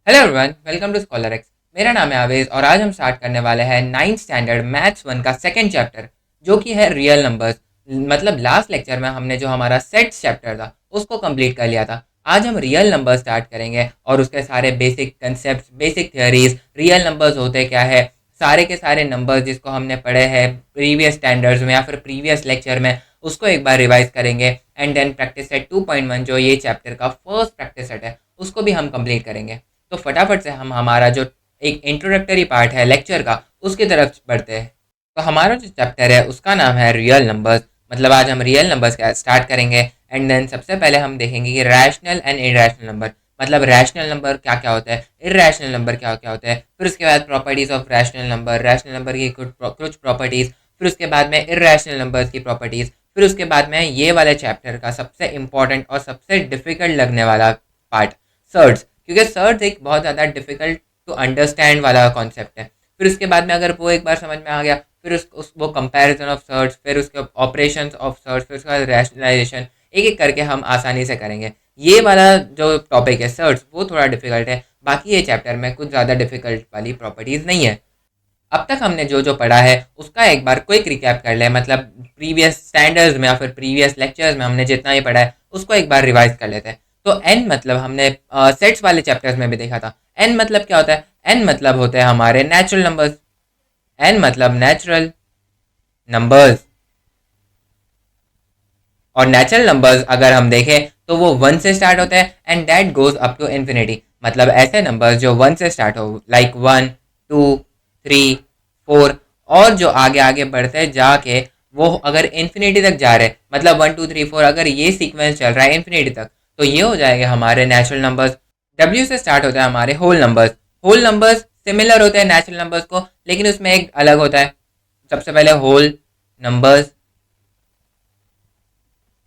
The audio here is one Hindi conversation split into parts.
Hello everyone, welcome to Scholar X. मेरा नाम है आवेज और आज हम स्टार्ट करने वाले हैं 9th स्टैंडर्ड मैथ्स 1 का सेकंड चैप्टर, जो कि है रियल नंबर्स। मतलब लास्ट लेक्चर में हमने जो हमारा सेट्स चैप्टर था उसको कंप्लीट कर लिया था। आज हम रियल नंबर स्टार्ट करेंगे और उसके सारे basic concept, basic theories, real numbers होते क्या है, सारे के सारे नंबर्स जिसको हमने पढ़े हैं प्रीवियस स्टैंडर्ड्स में या फिर प्रीवियस लेक्चर में, उसको एक बार रिवाइज करेंगे। एंड देन प्रैक्टिस सेट 2.1 जो ये चैप्टर का फर्स्ट प्रैक्टिस सेट है उसको भी हम कंप्लीट करेंगे। तो फटाफट से हम हमारा जो एक इंट्रोडक्टरी पार्ट है लेक्चर का उसकी तरफ बढ़ते हैं। तो हमारा जो चैप्टर है उसका नाम है रियल नंबर्स। मतलब आज हम रियल नंबर्स का स्टार्ट करेंगे। एंड देन सबसे पहले हम देखेंगे कि रैशनल एंड इरेशनल नंबर, मतलब रैशनल नंबर क्या क्या होता है, इरेशनल नंबर क्या क्या होता है। फिर उसके बाद properties of rational number, rational number की कुछ प्रॉपर्टीज। फिर उसके बाद में इरेशनल नंबर्स की प्रॉपर्टीज। फिर उसके बाद में ये वाले चैप्टर का सबसे इंपॉर्टेंट और सबसे डिफिकल्ट लगने वाला पार्ट, सर्ड्स, क्योंकि सर्च एक बहुत ज़्यादा डिफिकल्ट टू अंडरस्टैंड वाला कॉन्सेप्ट है। फिर उसके बाद में अगर वो एक बार समझ में आ गया, फिर उस वो कंपैरिजन ऑफ सर्च, फिर उसके ऑपरेशन ऑफ सर्च, फिर उसके बाद रैशनलाइजेशन, एक एक करके हम आसानी से करेंगे। ये वाला जो टॉपिक है सर्च वो थोड़ा डिफिकल्ट है, बाकी ये चैप्टर में कुछ ज़्यादा डिफिकल्ट वाली प्रॉपर्टीज़ नहीं है। अब तक हमने जो जो पढ़ा है उसका एक बार क्विक रिकैप कर ले, मतलब प्रीवियस स्टैंडर्ड्स में या फिर प्रीवियस लेक्चर्स में हमने जितना ही पढ़ा है उसको एक बार रिवाइज कर लेते हैं। तो एन मतलब हमने सेट्स वाले चैप्टर्स में भी देखा था। एन मतलब क्या होता है? एन मतलब होते हैं हमारे नेचुरल नंबर्स। एन मतलब नेचुरल नंबर्स। और नेचुरल नंबर्स अगर हम देखें तो वो वन से स्टार्ट होते हैं and that goes up to infinity. मतलब ऐसे नंबर्स जो वन से स्टार्ट हो, लाइक 1, 2, 3, 4, और जो आगे आगे बढ़ते जाके वो अगर इन्फिनिटी तक जा रहे हैं, मतलब 1, 2, 3, 4 अगर ये सीक्वेंस चल रहा है इन्फिनिटी तक, तो ये हो जाएगा हमारे नेचुरल नंबर्स। डब्ल्यू से स्टार्ट होता है हमारे whole numbers. Whole numbers similar होते हैं नेचुरल नंबर्स को, लेकिन उसमें एक अलग होता है। सबसे पहले होल नंबर्स,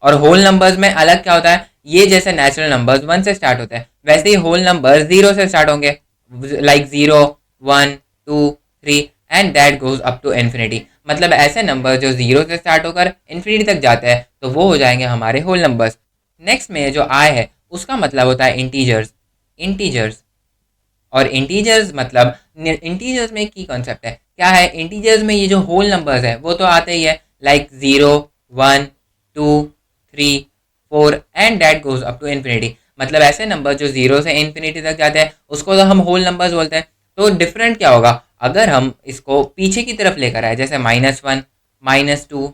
और होल नंबर्स में अलग क्या होता है, ये जैसे नेचुरल नंबर्स वन से स्टार्ट होते हैं वैसे ही होल नंबर जीरो से स्टार्ट होंगे, like 0, 1, 2, 3 and that goes up to infinity. मतलब ऐसे नंबर जो जीरो से स्टार्ट होकर इन्फिनिटी तक जाते हैं तो वो हो जाएंगे हमारे होल नंबर्स। नेक्स्ट में जो आई है उसका मतलब होता है इंटीजर्स। इंटीजर्स और इंटीजर्स मतलब इंटीजर्स में की कॉन्सेप्ट है क्या है, इंटीजर्स में ये जो होल नंबर्स है वो तो आते ही है, like 0, 1, 2, 3, 4 and that goes up to infinity. मतलब ऐसे नंबर जो जीरो से इन्फिनिटी तक जाते हैं उसको तो हम होल नंबर्स बोलते हैं। तो डिफरेंट क्या होगा अगर हम इसको पीछे की तरफ लेकर आए, जैसे -1, -2,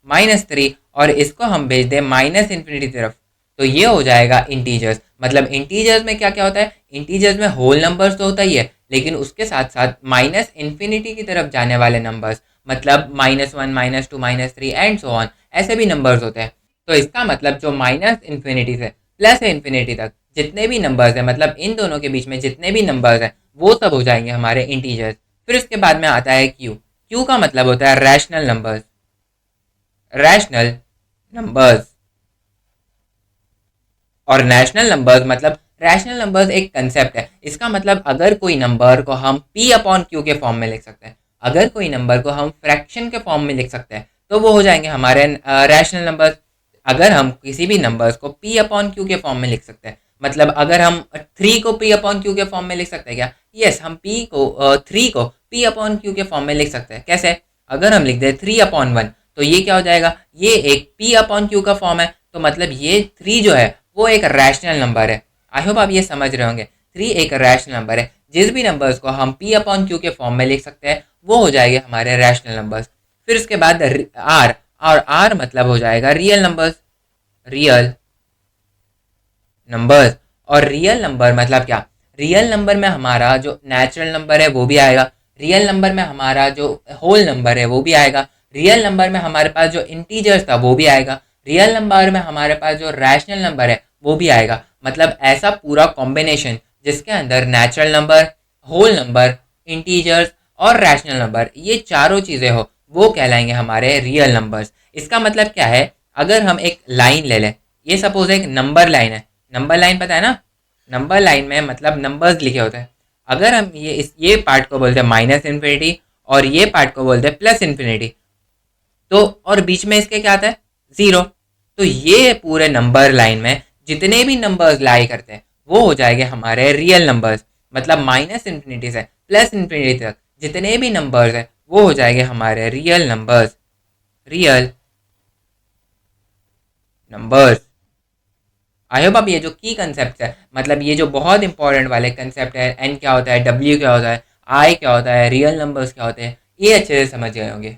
-3, और इसको हम भेज दें माइनस इन्फिनिटी तरफ, तो ये हो जाएगा इंटीजर्स। मतलब इंटीजर्स में क्या क्या होता है, इंटीजर्स में होल नंबर्स तो होता ही है, लेकिन उसके साथ साथ माइनस इन्फिनिटी की तरफ जाने वाले नंबर्स, मतलब -1, -2, -3 एंड सो ऑन, ऐसे भी नंबर्स होते हैं। तो इसका मतलब जो माइनस इन्फिनिटी से प्लस इन्फिनिटी तक जितने भी नंबर्स हैं, मतलब इन दोनों के बीच में जितने भी नंबर्स हैं वो सब हो जाएंगे हमारे इंटीजर्स। फिर उसके बाद में आता है क्यू। क्यू का मतलब होता है रैशनल नंबर्स। रैशनल नंबर्स और नेशनल नंबर्स, मतलब रैशनल नंबर्स एक कंसेप्ट है। इसका मतलब अगर कोई नंबर को हम p अपॉन क्यू के फॉर्म में लिख सकते हैं, अगर कोई नंबर को हम फ्रैक्शन के फॉर्म में लिख सकते हैं, तो वो हो जाएंगे हमारे रैशनल नंबर्स। अगर हम किसी भी नंबर्स को p अपॉन क्यू के फॉर्म में लिख सकते हैं, मतलब अगर हम 3 को p अपॉन क्यू के फॉर्म में लिख सकते हैं क्या? यस, हम 3 को p अपॉन क्यू के फॉर्म में लिख सकते हैं। कैसे? अगर हम लिख दें 3/1, तो ये क्या हो जाएगा, ये एक p अपॉन क्यू का फॉर्म है, तो मतलब ये 3 जो है वो एक रैशनल नंबर है। आई होप आप ये समझ रहे होंगे। 3 एक रैशनल नंबर है। जिस भी नंबर्स को हम p अपॉन क्यू के फॉर्म में लिख सकते हैं वो हो जाएंगे हमारे रैशनल नंबर्स। फिर उसके बाद आर, और आर मतलब हो जाएगा रियल नंबर्स। रियल नंबर्स और रियल नंबर मतलब क्या, रियल नंबर में हमारा जो नेचुरल नंबर है वो भी आएगा, रियल नंबर में हमारा जो होल नंबर है वो भी आएगा, रियल नंबर में हमारे पास जो इंटीजर्स था वो भी आएगा, रियल नंबर में हमारे पास जो रैशनल नंबर है वो भी आएगा। मतलब ऐसा पूरा कॉम्बिनेशन जिसके अंदर natural number, whole number, integers और रैशनल नंबर, ये चारों चीज़ें हो, वो कहलाएंगे हमारे रियल नंबर्स। इसका मतलब क्या है, अगर हम एक लाइन ले लें, ये सपोज एक नंबर लाइन है। नंबर लाइन पता है ना, नंबर लाइन में मतलब नंबर्स लिखे होते हैं। अगर हम ये पार्ट को बोलते हैं माइनस इन्फिनिटी और ये पार्ट को बोलते हैं प्लस इन्फिनिटी, तो और बीच में इसके क्या आता है, ज़ीरो। तो ये पूरे नंबर लाइन में जितने भी नंबर्स लाई करते हैं वो हो जाएंगे हमारे रियल नंबर्स। मतलब माइनस इन्फिनिटी से प्लस इन्फिनिटी तक जितने भी नंबर्स हैं वो हो जाएंगे हमारे real numbers. Real numbers. I hope अब ये जो की कंसेप्ट है, मतलब ये जो बहुत इंपॉर्टेंट वाले कंसेप्ट है, एन क्या होता है, डब्ल्यू क्या होता है, आई क्या होता है, रियल नंबर्स क्या होते हैं, ये अच्छे से समझ गए होंगे।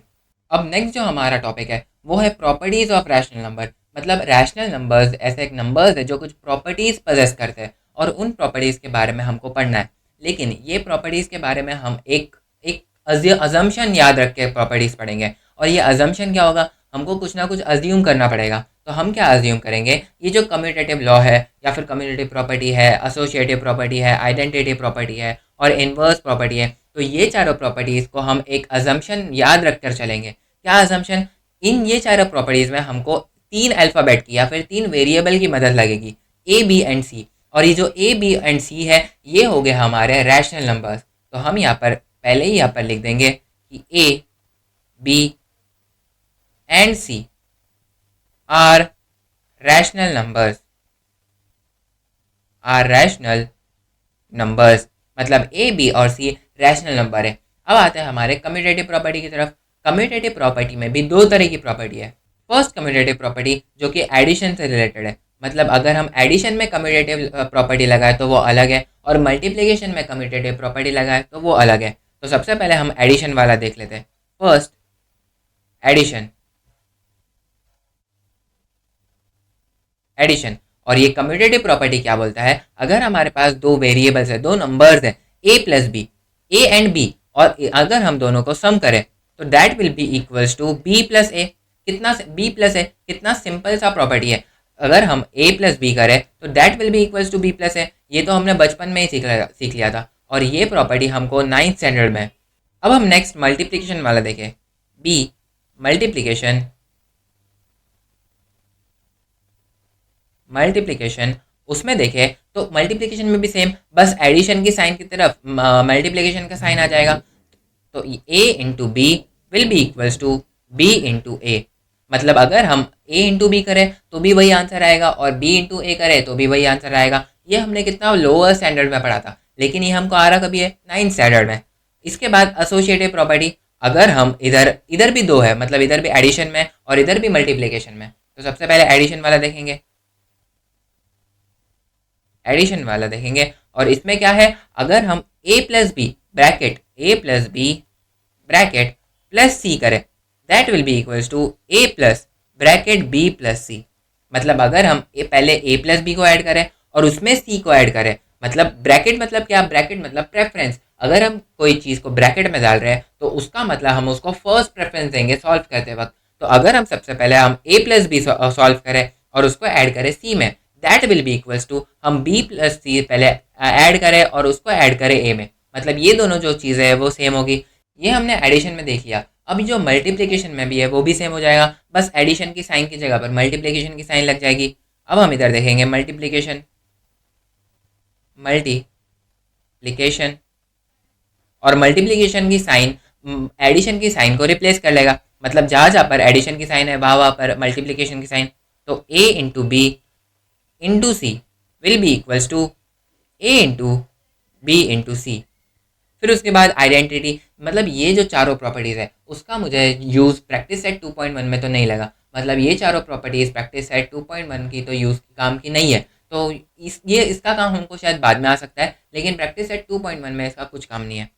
अब नेक्स्ट जो हमारा टॉपिक है वो है प्रॉपर्टीज ऑफ रैशनल नंबर। मतलब रैशनल नंबर्स ऐसे एक नंबर्स है जो कुछ प्रॉपर्टीज पजेस करते हैं और उन प्रॉपर्टीज के बारे में हमको पढ़ना है। लेकिन ये प्रॉपर्टीज के बारे में हम एक एक अजम्पशन याद रख के प्रॉपर्टीज पढ़ेंगे। और ये अजम्पशन क्या होगा, हमको कुछ ना कुछ अज्यूम करना पड़ेगा। तो हम क्या अज्यूम करेंगे, ये जो कम्यूटेटिव लॉ है या फिर कम्यूटेटिव प्रॉपर्टी है, एसोसिएटिव प्रॉपर्टी है, आइडेंटिटी प्रॉपर्टी है और इनवर्स प्रॉपर्टी है, तो ये चारों प्रॉपर्टीज़ को हम एक अजम्पशन याद रखकर चलेंगे। क्या अजम्पशन, इन ये चारों प्रॉपर्टीज़ में हमको तीन अल्फ़ाबेट की या फिर तीन वेरिएबल की मदद लगेगी, ए बी एंड सी। और ये जो ए बी एंड सी है ये हो गए हमारे रैशनल नंबर्स। तो हम यहाँ पर पहले ही यहाँ पर लिख देंगे कि A B and C are rational numbers. Are rational numbers मतलब ए बी और सी रैशनल नंबर है। अब आते हैं हमारे कम्यूटेटिव प्रॉपर्टी की तरफ। कम्यूटेटिव प्रॉपर्टी में भी दो तरह की प्रॉपर्टी है। फर्स्ट कम्यूटेटिव प्रॉपर्टी जो कि एडिशन से रिलेटेड है, मतलब अगर हम एडिशन में कम्यूटेटिव प्रॉपर्टी लगाए तो वो अलग है और मल्टीप्लिकेशन में कम्यूटेटिव प्रॉपर्टी लगाए तो वो अलग है। तो सबसे पहले हम एडिशन वाला देख लेते हैं। First edition. एडिशन और ये कम्यूटेटिव प्रॉपर्टी क्या बोलता है, अगर हमारे पास दो वेरिएबल्स है, दो नंबर्स है, A plus B, A and B, और अगर हम दोनों को सम करें तो that will be equals to B plus A. कितना बी प्लस ए, कितना सिंपल सा प्रॉपर्टी है। अगर हम ए प्लस बी करें तो that will be equals to B plus A. ये तो हमने बचपन में ही सीख लिया था और ये प्रॉपर्टी हमको 9th स्टैंडर्ड में। अब हम नेक्स्ट मल्टीप्लिकेशन वाला देखें। B multiplication. मल्टीप्लिकेशन उसमें देखें तो मल्टीप्लिकेशन में भी सेम, बस एडिशन की साइन की तरफ मल्टीप्लिकेशन का साइन आ जाएगा। तो A into B will be equals to B into A. मतलब अगर हम ए इंटू बी करें तो भी वही आंसर आएगा और बी इंटू ए करें तो भी वही आंसर आएगा। ये हमने कितना लोअर स्टैंडर्ड में पढ़ा था, लेकिन ये हमको आ रहा कभी है 9th स्टैंडर्ड में। इसके बाद एसोसिएटिव प्रॉपर्टी, अगर हम इधर इधर भी दो है, मतलब इधर भी एडिशन में और इधर भी मल्टीप्लिकेशन में, तो सबसे पहले एडिशन वाला देखेंगे। एडिशन वाला देखेंगे और इसमें क्या है, अगर हम A plus B bracket A plus B bracket plus C करें that will be equals to A plus bracket B plus C. मतलब अगर हम पहले ए प्लस बी को ऐड करें और उसमें सी को ऐड करें, मतलब ब्रैकेट मतलब क्या, ब्रैकेट मतलब प्रेफरेंस। अगर हम कोई चीज़ को ब्रैकेट में डाल रहे हैं तो उसका मतलब हम उसको फर्स्ट प्रेफरेंस देंगे सॉल्व करते वक्त। तो अगर हम सबसे पहले हम ए प्लस बी सॉल्व करें और उसको ऐड करें सी में, that will be equals to हम बी प्लस सी पहले ऐड करें और उसको ऐड करें ए में। मतलब ये दोनों जो चीज़ें हैं वो सेम होगी। ये हमने एडिशन में देख लिया। अब जो मल्टीप्लिकेशन में भी है वो भी सेम हो जाएगा, बस एडिशन की साइन की जगह पर मल्टीप्लिकेशन की साइन लग जाएगी। अब हम इधर देखेंगे मल्टीप्लिकेशन। मल्टीप्लिकेशन और मल्टीप्लिकेशन की साइन एडिशन की साइन को रिप्लेस कर लेगा। मतलब जहाँ जहाँ पर एडिशन की साइन है वहाँ वहाँ पर मल्टीप्लिकेशन की साइन। तो A into B into C will be equals to A into B into C. फिर उसके बाद आइडेंटिटी, मतलब ये जो चारों प्रॉपर्टीज़ है उसका मुझे यूज़ प्रैक्टिस सेट 2.1 में तो नहीं लगा। मतलब ये चारों प्रॉपर्टीज़ प्रैक्टिस सेट 2.1 की तो यूज़ काम की नहीं है, तो इसका काम हमको शायद बाद में आ सकता है, लेकिन प्रैक्टिस सेट 2.1 में इसका कुछ काम नहीं है।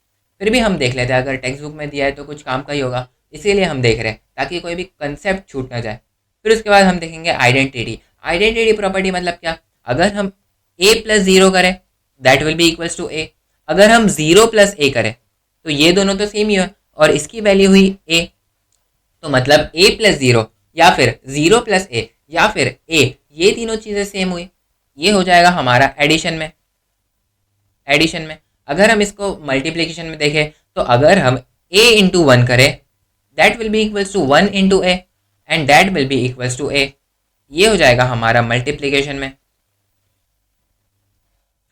फिर भी हम देख लेते हैं, अगर टेक्स्ट बुक में दिया है तो कुछ काम का ही होगा, इसीलिए हम देख रहे हैं ताकि कोई भी कंसेप्ट छूट ना जाए। फिर उसके बाद हम देखेंगे आइडेंटिटी। आइडेंटिटी प्रॉपर्टी मतलब क्या, अगर हम ए प्लस ज़ीरो करें that will be equals to A. अगर हम ज़ीरो प्लस ए करें तो ये दोनों तो सेम ही है और इसकी वैल्यू हुई ए, तो मतलब ए प्लस ज़ीरो या फिर ज़ीरो प्लस ए या फिर ए, ये तीनों चीज़ें सेम हुई। ये हो जाएगा हमारा एडिशन में। एडिशन में अगर हम इसको मल्टीप्लिकेशन में देखें तो अगर हम ए इंटू वन करें that will be equals to one into A and that will be equals to A. ये हो जाएगा हमारा मल्टीप्लिकेशन में।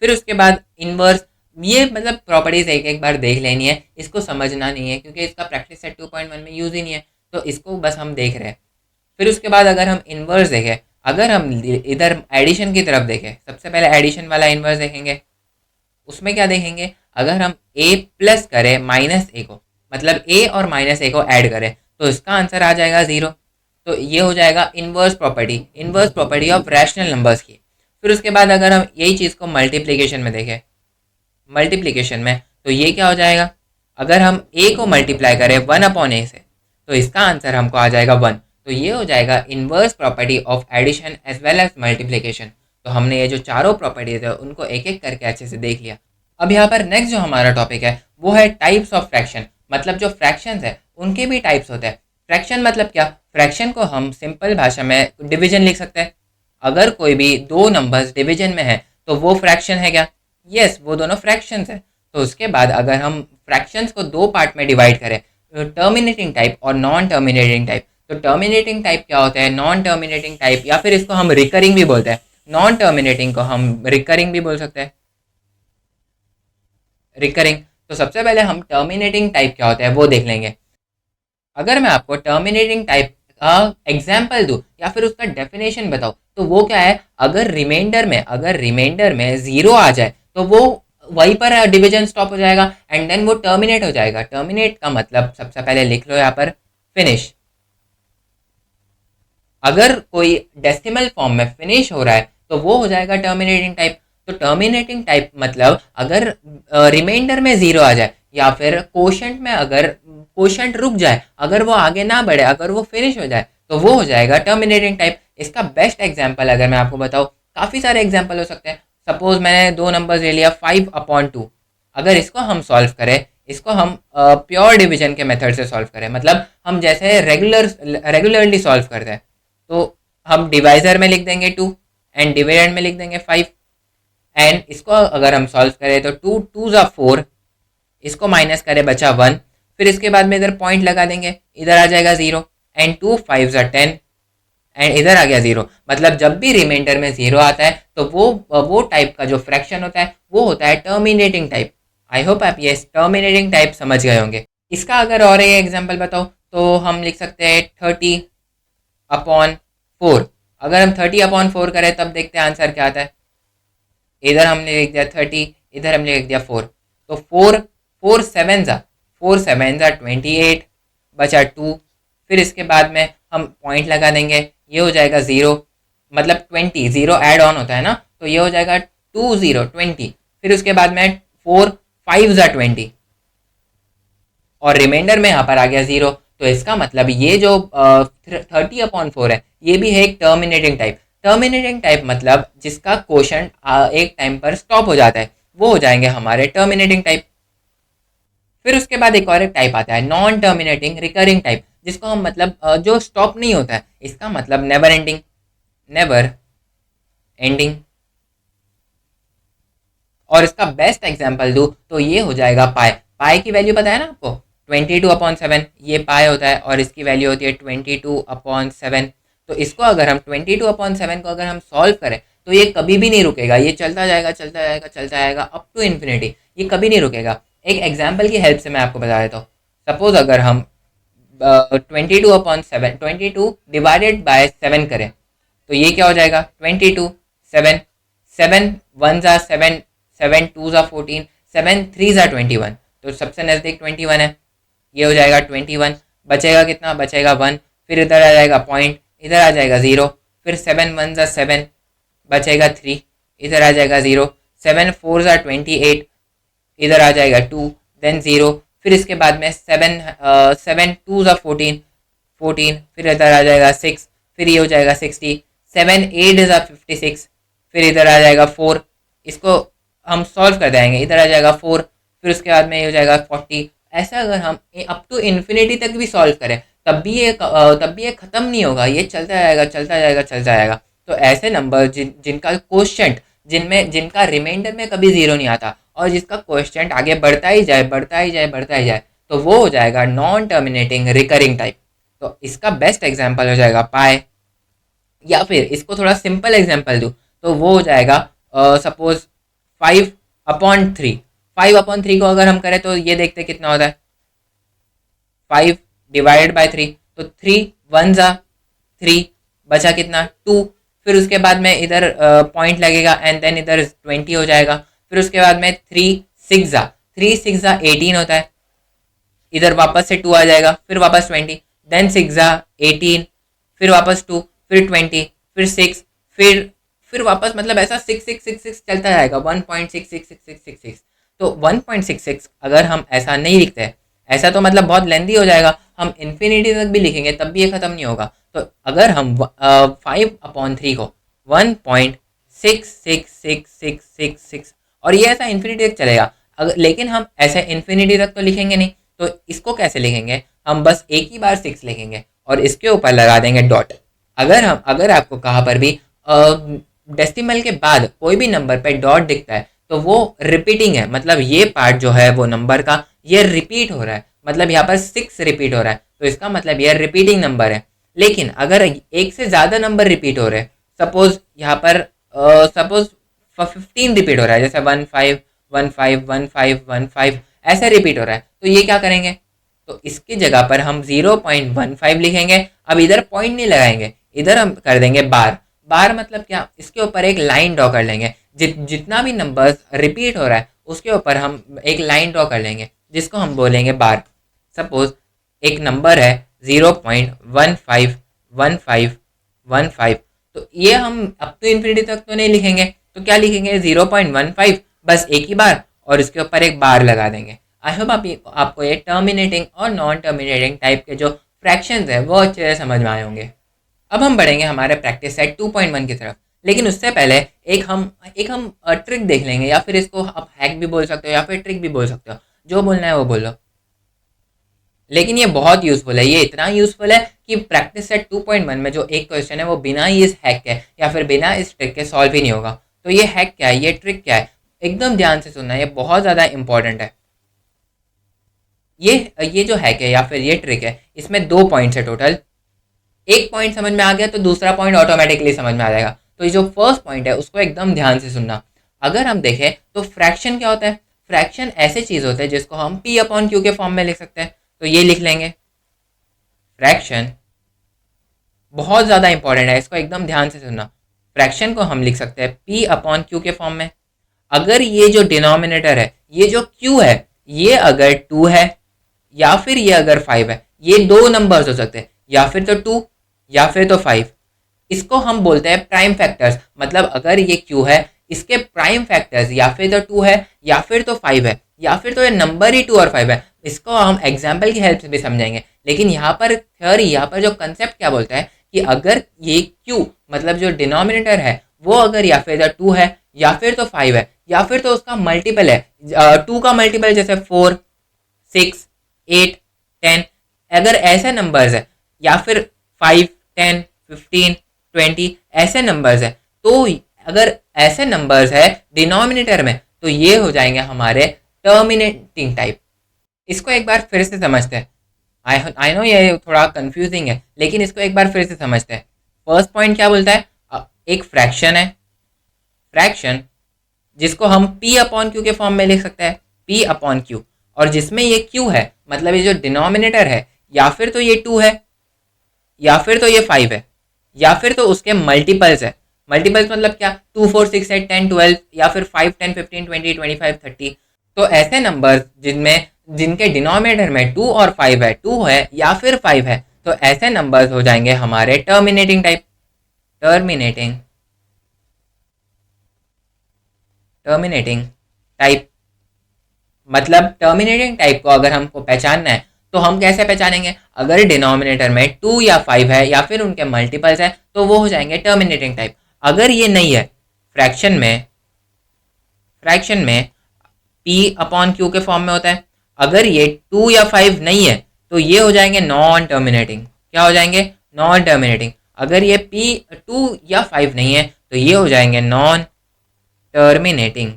फिर उसके बाद इनवर्स, ये मतलब प्रॉपर्टीज एक एक बार देख लेनी है, इसको समझना नहीं है क्योंकि इसका प्रैक्टिस सेट 2.1 में यूज़ ही नहीं है, तो इसको बस हम देख रहे हैं। फिर उसके बाद अगर हम इनवर्स देखें, अगर हम इधर एडिशन की तरफ देखें, सबसे पहले एडिशन वाला इनवर्स देखेंगे, उसमें क्या देखेंगे, अगर हम a प्लस करें माइनस ए को, मतलब a और माइनस ए को ऐड करें, तो इसका आंसर आ जाएगा 0। तो ये हो जाएगा inverse property of rational numbers की। फिर उसके बाद अगर हम यही चीज़ को मल्टीप्लिकेशन में देखें, मल्टीप्लिकेशन में, तो ये क्या हो जाएगा, अगर हम a को मल्टीप्लाई करें 1/a से, तो इसका आंसर हमको आ जाएगा 1। तो ये हो जाएगा inverse property of addition as well as multiplication. तो हमने ये जो चारों प्रॉपर्टीज है उनको एक एक करके अच्छे से देख लिया। अब यहाँ पर नेक्स्ट जो हमारा टॉपिक है वो है टाइप्स ऑफ फ्रैक्शन, मतलब जो फ्रैक्शंस है उनके भी टाइप्स होते हैं। फ्रैक्शन मतलब क्या, फ्रैक्शन को हम सिंपल भाषा में डिवीजन लिख सकते हैं। अगर कोई भी दो नंबर्स डिवीजन में है तो वो फ्रैक्शन है क्या, यस वो दोनों फ्रैक्शंस है। तो उसके बाद अगर हम फ्रैक्शंस को दो पार्ट में डिवाइड करें, टर्मिनेटिंग टाइप और नॉन टर्मिनेटिंग टाइप, तो टर्मिनेटिंग टाइप क्या होता है, नॉन टर्मिनेटिंग टाइप, या फिर इसको हम रिकरिंग भी बोलते हैं। नॉन टर्मिनेटिंग को हम रिकरिंग भी बोल सकते हैं, रिकरिंग। तो सबसे पहले हम टर्मिनेटिंग टाइप क्या होता है वो देख लेंगे। अगर मैं आपको टर्मिनेटिंग टाइप का एग्जाम्पल दूं या फिर उसका डेफिनेशन बताऊं, तो वो क्या है, अगर रिमाइंडर में जीरो आ जाए तो वो वहीं पर डिवीजन स्टॉप हो जाएगा एंड देन वो टर्मिनेट हो जाएगा। टर्मिनेट का मतलब सबसे पहले लिख लो यहाँ पर फिनिश। अगर कोई डेसिमल फॉर्म में फिनिश हो रहा है तो वो हो जाएगा टर्मिनेटिंग टाइप। तो टर्मिनेटिंग टाइप मतलब अगर रिमाइंडर में जीरो आ जाए या फिर कोशेंट में अगर कोशेंट रुक जाए, अगर वो आगे ना बढ़े, अगर वो फिनिश हो जाए, तो वो हो जाएगा टर्मिनेटिंग टाइप। इसका बेस्ट एग्जाम्पल अगर मैं आपको बताऊँ, काफ़ी सारे एग्जाम्पल हो सकते हैं। सपोज मैंने दो नंबर ले लिया 5/2, अगर इसको हम सॉल्व करें, इसको हम प्योर डिवीजन के मेथड से सॉल्व करें, मतलब हम जैसे रेगुलरली सॉल्व करते हैं, तो हम डिवाइजर में लिख देंगे 2 एंड डिविडेंड में लिख देंगे 5 एंड इसको अगर हम सॉल्व करें तो 2 2 ज़ा 4, इसको माइनस करें बचा 1, फिर इसके बाद में इधर पॉइंट लगा देंगे, इधर आ जाएगा 0 एंड 2 5 ज़ा 10 एंड इधर आ गया 0। मतलब जब भी रिमाइंडर में 0 आता है तो वो टाइप का जो फ्रैक्शन होता है वो होता है टर्मिनेटिंग टाइप। आई होप आप ये टर्मिनेटिंग टाइप समझ गए होंगे। इसका अगर और एक एग्जांपल बताओ तो हम लिख सकते हैं 30/4। अगर हम 30/4 करें तब देखते हैं आंसर क्या आता है। इधर हमने लिख दिया 30, इधर हमने लिख दिया 4, तो 4 7 28 बचा 2, फिर इसके बाद में हम पॉइंट लगा देंगे, ये हो जाएगा 0, मतलब 20, 0 ऐड ऑन होता है ना, तो ये हो जाएगा 2 0 20, फिर उसके बाद में 4 5 ज़ा 20 और रिमाइंडर में यहाँ पर आ गया 0। तो इसका मतलब ये जो 30/4 है ये भी है एक टर्मिनेटिंग टाइप। टर्मिनेटिंग टाइप मतलब जिसका कोशेंट एक टाइम पर स्टॉप हो जाता है, वो हो जाएंगे हमारे टर्मिनेटिंग टाइप। फिर उसके बाद एक और एक टाइप आता है नॉन टर्मिनेटिंग रिकरिंग टाइप, जिसको हम मतलब जो स्टॉप नहीं होता है, इसका मतलब नेवर एंडिंग, नेवर एंडिंग। और इसका बेस्ट एग्जांपल दूँ तो ये हो जाएगा पाई। पाई की वैल्यू पता है ना आपको, 22/7, ये पाई होता है और इसकी वैल्यू होती है 22/7। तो इसको अगर हम 22/7 को अगर हम सॉल्व करें तो ये कभी भी नहीं रुकेगा, ये चलता जाएगा चलता जाएगा चलता जाएगा अप टू इन्फिनिटी, ये कभी नहीं रुकेगा। एक एग्जाम्पल की हेल्प से मैं आपको बता देता हूँ। सपोज अगर हम 22/7 22 डिवाइडेड बाय 7 करें तो ये क्या हो जाएगा 22 7 7 1 ज़ा 7 7 2 ज़ा 14 7 3 ज़ा 21, तो सबसे नज़दीक 21 है, ये हो जाएगा 21। बचेगा कितना, बचेगा 1, फिर इधर आ जाएगा पॉइंट, इधर आ जाएगा 0, फिर 7 1 ज़ा 7 बचेगा 3, इधर आ जाएगा 0, 7 4 ज़ा 28, इधर आ जाएगा 2 देन 0, फिर इसके बाद में 7 2 ज़ा 14 14, फिर इधर आ जाएगा 6, फिर ये हो जाएगा 60, 7 8 ज़ा 56, फिर इधर आ जाएगा 4, इसको हम सॉल्व कर देंगे, इधर आ जाएगा 4, फिर उसके बाद में ये हो जाएगा 40। ऐसा अगर हम अप टू इन्फिनिटी तक भी सॉल्व करें तब भी ये ख़त्म नहीं होगा, ये चलता जाएगा चलता जाएगा चलता जाएगा। तो ऐसे नंबर जिनका कोशेंट, जिनका रिमाइंडर में कभी जीरो नहीं आता और जिसका कोशेंट आगे बढ़ता ही जाए बढ़ता ही जाए बढ़ता ही जाए, तो वो हो जाएगा नॉन टर्मिनेटिंग रिकरिंग टाइप। तो इसका बेस्ट एग्जाम्पल हो जाएगा पाए। या फिर इसको थोड़ा सिंपल एग्जाम्पल दूँ तो वो हो जाएगा सपोज 5/3। 5/3 को अगर हम करें तो ये देखते कितना होता है, 5 डिवाइडेड बाय 3, तो 3 1 ज़ा 3 बचा कितना 2, फिर उसके बाद में इधर पॉइंट लगेगा एंड देन इधर 20 हो जाएगा, फिर उसके बाद में 3 6 18 होता है, इधर वापस से 2 आ जाएगा, फिर वापस 20, देन 6 18, फिर वापस 2, फिर 20, फिर 6, फिर वापस, मतलब ऐसा 6 6 6 6 चलता जाएगा, 1.66666। तो 1.66 अगर हम ऐसा नहीं लिखते, ऐसा तो मतलब बहुत लेंदी हो जाएगा, हम इन्फिनिटी तक भी लिखेंगे तब भी ये ख़त्म नहीं होगा। तो अगर हम 5/3 को 1.66666 और ये ऐसा इन्फिनिटी तक चलेगा, अगर लेकिन हम ऐसे इन्फिनिटी तक तो लिखेंगे नहीं, तो इसको कैसे लिखेंगे, हम बस एक ही बार 6 लिखेंगे और इसके ऊपर लगा देंगे डॉट। अगर आपको कहाँ पर भी डेसिमल के बाद कोई भी नंबर पे डॉट दिखता है तो वो रिपीटिंग है, मतलब ये पार्ट जो है वो नंबर का ये रिपीट हो रहा है, मतलब यहाँ पर 6 रिपीट हो रहा है, तो इसका मतलब ये रिपीटिंग नंबर है। लेकिन अगर एक से ज़्यादा नंबर रिपीट हो रहे हैं, सपोज यहाँ पर सपोज 15 रिपीट हो रहा है, जैसे 15 ऐसे रिपीट हो रहा है, तो ये क्या करेंगे, तो इसकी जगह पर हम 0.15 लिखेंगे। अब इधर पॉइंट नहीं लगाएंगे, इधर हम कर देंगे बार। बार मतलब क्या, इसके ऊपर एक लाइन ड्रॉ कर लेंगे, जितना भी नंबर्स रिपीट हो रहा है उसके ऊपर हम एक लाइन ड्रॉ कर लेंगे जिसको हम बोलेंगे बार। सपोज एक नंबर है 0.151515, तो ये हम अब तो इन्फिनिटी तक तो नहीं लिखेंगे, तो क्या लिखेंगे 0.15 बस एक ही बार और इसके ऊपर एक बार लगा देंगे। आई होप आपको ये टर्मिनेटिंग और नॉन टर्मिनेटिंग टाइप के जो फ्रैक्शंस है वो अच्छे से समझ में आए होंगे। अब हम बढ़ेंगे हमारे प्रैक्टिस सेट 2.1 की तरफ, लेकिन उससे पहले एक हम ट्रिक देख लेंगे, या फिर इसको आप हैक भी बोल सकते हो या फिर ट्रिक भी बोल सकते हो, जो बोलना है वो बोलो। लेकिन ये बहुत यूज़फुल है, ये इतना यूज़फुल है कि प्रैक्टिस सेट 2.1 में जो एक क्वेश्चन है वो बिना ही इस हैक के या फिर बिना इस ट्रिक के सॉल्व ही नहीं होगा। तो ये हैक क्या है, ये ट्रिक क्या है, एकदम ध्यान से सुनना, ये बहुत ज़्यादा इंपॉर्टेंट है। ये जो हैक है या फिर ये ट्रिक है, इसमें 2 पॉइंट्स है टोटल। एक पॉइंट समझ में आ गया तो दूसरा पॉइंट ऑटोमेटिकली समझ में आ जाएगा। तो ये जो फर्स्ट पॉइंट है उसको एकदम ध्यान से सुनना। अगर हम देखें तो फ्रैक्शन क्या होता है, फ्रैक्शन ऐसे चीज़ होते हैं जिसको हम P/Q के फॉर्म में लिख सकते हैं। तो ये लिख लेंगे, फ्रैक्शन बहुत ज़्यादा इंपॉर्टेंट है, इसको एकदम ध्यान से सुनना। फ्रैक्शन को हम लिख सकते हैं P/Q के फॉर्म में। अगर ये जो डिनोमिनेटर है, ये जो Q है, ये अगर 2 है या फिर ये अगर 5 है, ये दो नंबर्स हो सकते हैं, या फिर तो 2 या फिर तो 5। इसको हम बोलते हैं प्राइम फैक्टर्स, मतलब अगर ये Q है, इसके प्राइम फैक्टर्स या फिर तो 2 है या फिर तो 5 है या फिर तो ये नंबर ही 2 और 5 है। इसको हम एग्जाम्पल की हेल्प से भी समझेंगे, लेकिन यहाँ पर थ्योरी, यहाँ पर जो कंसेप्ट क्या बोलता है कि अगर ये Q मतलब जो डिनोमिनेटर है वो अगर या फिर तो 2 है या फिर तो 5 है या फिर तो उसका मल्टीपल है, 2 का मल्टीपल जैसे 4 6 8 10, अगर ऐसे नंबर्स है, या फिर 5 10 15 20 ऐसे नंबर्स है, तो अगर ऐसे नंबर्स है डिनोमिनेटर में तो ये हो जाएंगे हमारे टर्मिनेटिंग टाइप। इसको एक बार फिर से समझते हैं। आई नो ये थोड़ा कंफ्यूजिंग है, लेकिन इसको एक बार फिर से समझते हैं। फर्स्ट पॉइंट क्या बोलता है, एक फ्रैक्शन है, फ्रैक्शन जिसको हम P/Q के फॉर्म में लिख सकते हैं, P/Q, और जिसमें ये Q है, मतलब ये जो डिनोमिनेटर है, या फिर तो ये 2 है या फिर तो ये 5 है या फिर तो उसके मल्टीपल्स है। मल्टीपल्स मतलब क्या, 2 4 6 8 10 12 या फिर 5 10 15 20 25 30। तो ऐसे नंबर्स जिनके डिनोमिनेटर में 2 और 5 है, 2 है या फिर 5 है, तो ऐसे नंबर्स हो जाएंगे हमारे टर्मिनेटिंग टाइप। टर्मिनेटिंग टाइप मतलब टर्मिनेटिंग टाइप को अगर हमको पहचानना है तो हम कैसे पहचानेंगे, अगर डिनोमिनेटर में 2 या 5 है या फिर उनके मल्टीपल्स है तो वो हो जाएंगे टर्मिनेटिंग टाइप। अगर ये नहीं है, फ्रैक्शन में P/Q के फॉर्म में होता है। अगर ये 2 या 5 नहीं है तो ये हो जाएंगे नॉन टर्मिनेटिंग। क्या हो जाएंगे, नॉन टर्मिनेटिंग। अगर ये P 2 या 5 नहीं है तो ये हो जाएंगे नॉन टर्मिनेटिंग।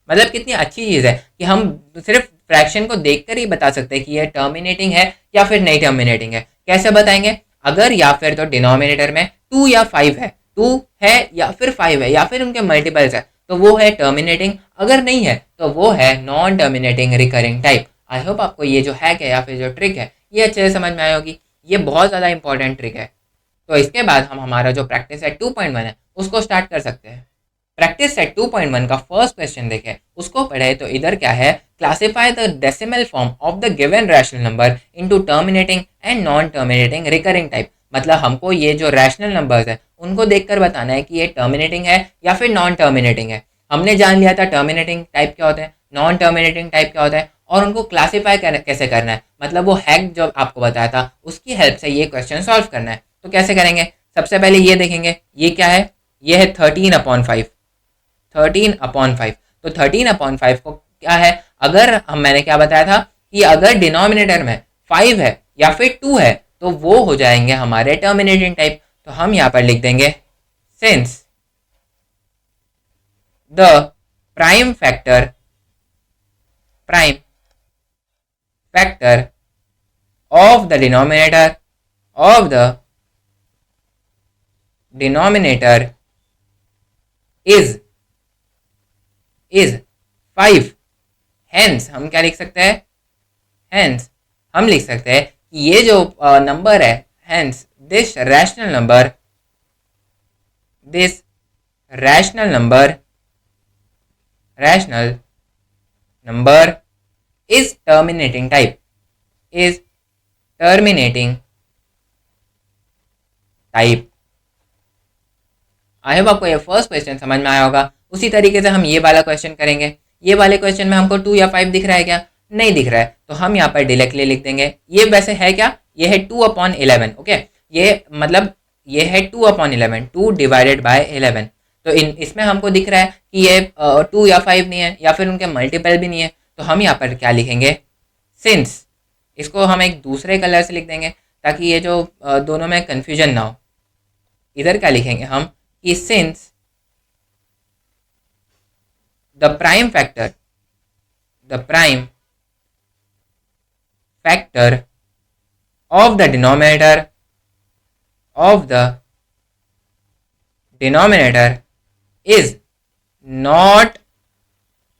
मतलब कितनी अच्छी चीज़ है कि हम सिर्फ फ्रैक्शन को देखकर ही बता सकते हैं कि ये टर्मिनेटिंग है या फिर नहीं टर्मिनेटिंग है। कैसे बताएंगे, अगर या फिर तो डिनोमिनेटर में 2 या 5 है, 2 है या फिर 5 है या फिर उनके मल्टीपल्स है, तो वो है टर्मिनेटिंग। अगर नहीं है तो वो है नॉन टर्मिनेटिंग रिकरिंग टाइप। आई होप आपको ये जो हैक है या फिर जो ट्रिक है ये अच्छे से समझ में आई होगी। ये बहुत ज़्यादा इंपॉर्टेंट ट्रिक है। तो इसके बाद हम हमारा जो प्रैक्टिस है 2.1 है उसको स्टार्ट कर सकते हैं। प्रैक्टिस सेट 2.1 का फर्स्ट क्वेश्चन देखें, उसको पढ़े तो इधर क्या है, classify the decimal form of the given rational number into terminating and non terminating recurring type. मतलब हमको ये जो रैशनल नंबर्स है उनको देखकर बताना है कि ये टर्मिनेटिंग है या फिर नॉन टर्मिनेटिंग है। हमने जान लिया था टर्मिनेटिंग टाइप क्या होता है, नॉन टर्मिनेटिंग टाइप क्या होता है, और उनको क्लासीफाई कैसे करना है, मतलब वो हैक जो आपको बताया था उसकी हेल्प से ये क्वेश्चन सॉल्व करना है। तो कैसे करेंगे, सबसे पहले ये देखेंगे, ये क्या है, ये है 13/5। 13/5, तो 13/5 को क्या है, अगर हम मैंने क्या बताया था कि अगर डिनोमिनेटर में 5 है या फिर 2 है तो वो हो जाएंगे हमारे टर्मिनेटिंग टाइप। तो हम यहाँ पर लिख देंगे since the prime factor of the denominator is 5, hence हम क्या लिख सकते हैं, हेंस हम लिख सकते हैं कि ये जो नंबर है, hence this rational number is terminating type, I hope आपको ये फर्स्ट क्वेश्चन समझ में आया होगा। उसी तरीके से हम ये वाला क्वेश्चन करेंगे। ये वाले क्वेश्चन में हमको 2 या 5 दिख रहा है क्या, नहीं दिख रहा है, तो हम यहाँ पर डायरेक्टली लिख देंगे, ये वैसे है क्या, ये है 2/11। ओके, ये मतलब ये है 2/11, 2 डिवाइडेड बाय 11। तो इसमें हमको दिख रहा है कि ये 2 या 5 नहीं है या फिर उनके मल्टीपल भी नहीं है। तो हम यहाँ पर क्या लिखेंगे, सिंस, इसको हम एक दूसरे कलर से लिख देंगे ताकि ये जो दोनों में कन्फ्यूजन ना हो। इधर क्या लिखेंगे हम कि since the prime factor of the denominator is not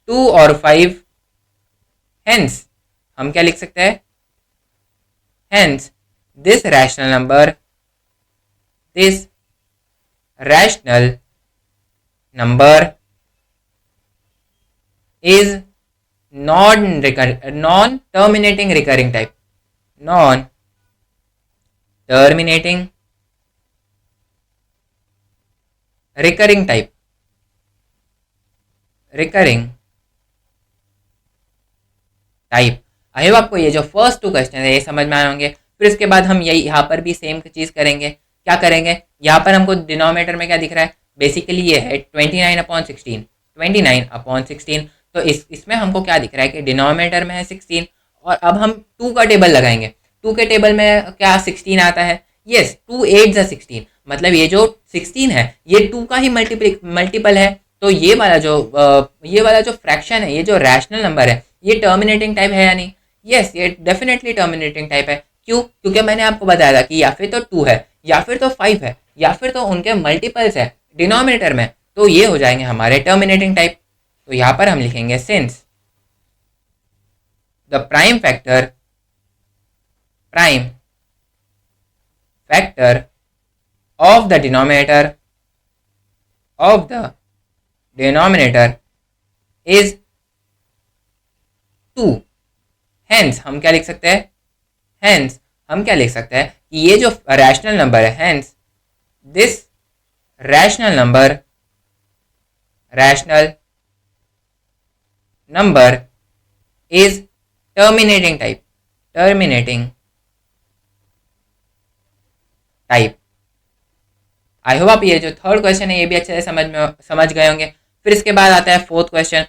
2 और 5, hence हम क्या लिख सकते हैं, hence this rational number is non-terminating recurring type, recurring type. I hope आपको ये जो फर्स्ट 2 क्वेश्चन है ये समझ में आए होंगे। फिर इसके बाद हम यही यहाँ पर भी सेम चीज़ करेंगे। क्या करेंगे, यहाँ पर हमको डिनोमिनेटर में क्या दिख रहा है, बेसिकली ये है 29/16। तो इसमें हमको क्या दिख रहा है कि डिनोमिनेटर में है 16 और अब हम 2 का टेबल लगाएंगे। 2 के टेबल में क्या 16 आता है, यस 2 8 ज़ 16, मतलब ये जो 16 है ये 2 का ही मल्टीपल है। तो ये वाला जो फ्रैक्शन है, ये जो रैशनल नंबर है, ये टर्मिनेटिंग टाइप है या नहीं, यस ये डेफिनेटली टर्मिनेटिंग टाइप है। क्यों, क्योंकि मैंने आपको बताया था कि या फिर तो 2 है या फिर तो 5 है या फिर तो उनके मल्टीपल्स है डिनोमिनेटर में, तो ये हो जाएंगे हमारे टर्मिनेटिंग टाइप। तो यहाँ पर हम लिखेंगे since the prime factor of the denominator is 2, hence हम क्या लिख सकते हैं, कि ये जो रैशनल नंबर है, hence this rational number is terminating type. I hope आप ये जो थर्ड क्वेश्चन है ये भी अच्छे से समझ गए होंगे। फिर इसके बाद आता है फोर्थ क्वेश्चन।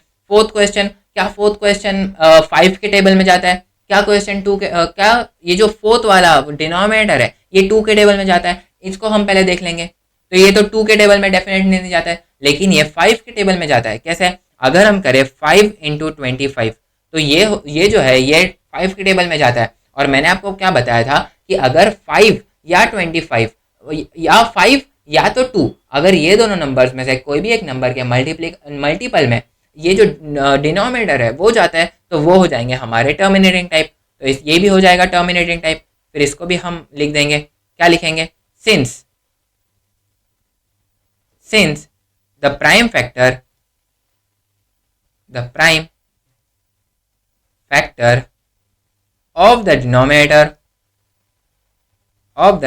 क्या फोर्थ क्वेश्चन 5 के टेबल में जाता है, क्या क्वेश्चन 2 के क्या ये जो फोर्थ वाला डिनोमिनेटर है ये 2 के टेबल में जाता है, इसको हम पहले देख लेंगे। तो ये तो 2 के टेबल में डेफिनेटली नहीं जाता है, लेकिन ये 5 के टेबल में जाता है। कैसे, अगर हम करें 5 × 25 तो ये जो है ये 5 के टेबल में जाता है। और मैंने आपको क्या बताया था कि अगर 5 या 25 या 5 या तो 2, अगर ये दोनों नंबर्स में से कोई भी एक नंबर के मल्टीपल में ये जो डिनोमिनेटर है वो जाता है तो वो हो जाएंगे हमारे टर्मिनेटिंग टाइप। तो ये भी हो जाएगा टर्मिनेटिंग टाइप। फिर इसको भी हम लिख देंगे, क्या लिखेंगे, since the prime factor of the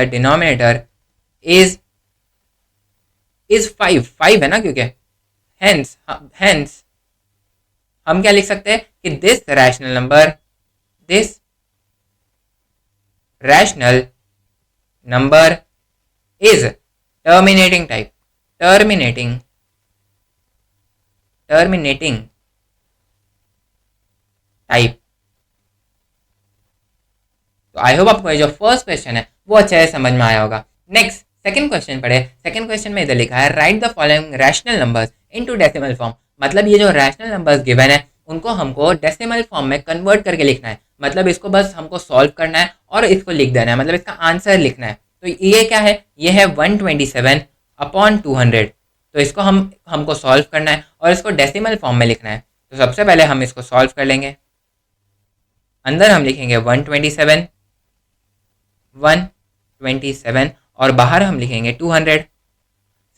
denominator is 5 है ना, क्योंकि हेंस हम क्या लिख सकते हैं कि this rational number is terminating type. तो आई होप आपको ये जो फर्स्ट क्वेश्चन है वो अच्छे से समझ में आया होगा। नेक्स्ट सेकंड क्वेश्चन पढ़े। सेकंड क्वेश्चन में इधर लिखा है right the following rational numbers into decimal form. मतलब ये जो रैशनल नंबर्स गिवन है उनको हमको डेसिमल फॉर्म में कन्वर्ट करके लिखना है। मतलब इसको बस हमको सॉल्व करना है और इसको लिख देना है, मतलब इसका आंसर लिखना है। तो ये क्या है, ये है 127/200। तो इसको हमको सॉल्व करना है और इसको डेसिमल फॉर्म में लिखना है। तो सबसे पहले हम इसको सॉल्व कर लेंगे। अंदर हम लिखेंगे 127 और बाहर हम लिखेंगे 200।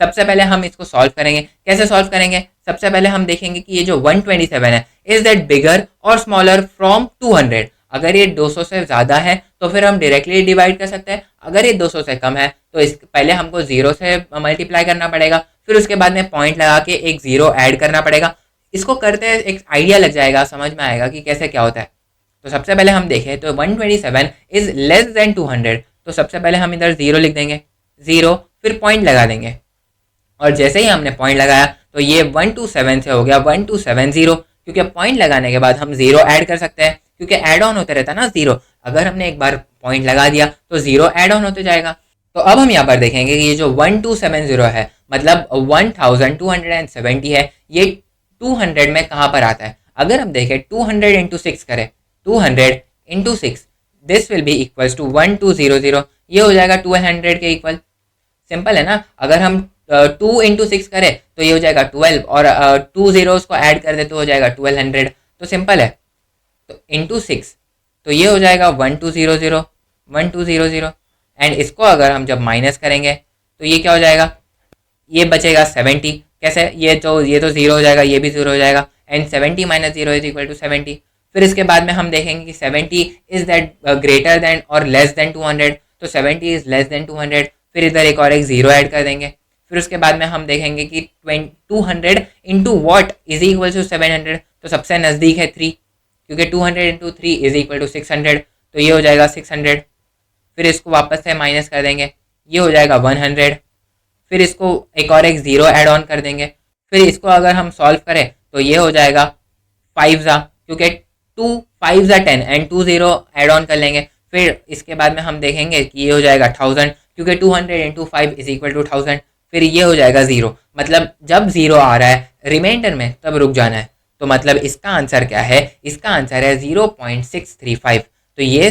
सबसे पहले हम इसको सॉल्व करेंगे। कैसे सॉल्व करेंगे, सबसे पहले हम देखेंगे कि ये जो 127 है इज दैट बिगर और स्मॉलर फ्रॉम 200। अगर ये 200 से ज़्यादा है तो फिर हम डायरेक्टली डिवाइड कर सकते हैं। अगर ये 200 से कम है तो इस पहले हमको 0 से मल्टीप्लाई करना पड़ेगा, फिर उसके बाद में पॉइंट लगा के एक 0 ऐड करना पड़ेगा। इसको करते एक आइडिया लग जाएगा, समझ में आएगा कि कैसे क्या होता है। तो सबसे पहले हम देखें तो 127 इज लेस देन 200। तो सबसे पहले हम इधर 0 लिख देंगे, 0 फिर पॉइंट लगा देंगे। और जैसे ही हमने पॉइंट लगाया तो ये 127 से हो गया 1270, क्योंकि पॉइंट लगाने के बाद हम 0 ऐड कर सकते हैं, क्योंकि ऐड ऑन होते रहता है ना 0। अगर हमने एक बार पॉइंट लगा दिया तो 0 ऐड ऑन होते जाएगा। तो अब हम यहाँ पर देखेंगे कि ये जो 1270 है मतलब 1270 है, ये 200 में कहाँ पर आता है। अगर हम देखें 200 इंटू 6 करें, 200 into 6 this will be equals to 1200। ये हो जाएगा 1200 के इक्वल। सिंपल है ना। अगर हम 2 इंटू 6 करें तो ये हो जाएगा 12 और 2 zeros को ऐड कर दे तो हो जाएगा 1200। तो सिंपल है। तो इंटू 6 तो ये हो जाएगा 1200 एंड इसको अगर हम जब माइनस करेंगे तो ये क्या हो जाएगा, ये बचेगा 70। कैसे, ये तो 0 हो जाएगा, ये भी 0 हो जाएगा and 70 minus 0 is equal to 70। फिर इसके बाद में हम देखेंगे कि 70 इज दैट ग्रेटर देन और लेस देन 200। तो 70 इज लेस देन 200। फिर इधर एक और एक 0 ऐड कर देंगे। फिर उसके बाद में हम देखेंगे कि 200 into what is equal to 700। तो सबसे नज़दीक है 3, क्योंकि 200 इंटू 3 इज इक्वल टू 600। तो ये हो जाएगा 600। फिर इसको वापस से माइनस कर देंगे, ये हो जाएगा 100। फिर इसको एक और एक 0 ऐड ऑन कर देंगे। फिर इसको अगर हम सॉल्व करें तो ये हो जाएगा 5 क्योंकि 2 5 10 एंड 2 0 ऐड ऑन कर लेंगे। फिर इसके बाद में हम देखेंगे कि ये हो जाएगा 1000, क्योंकि 200 इंटू 5 इज इक्वल टू 1000। फिर ये हो जाएगा 0। मतलब जब 0 आ रहा है रिमाइंडर में तब रुक जाना है। तो मतलब इसका आंसर क्या है, इसका आंसर है 0.635। तो ये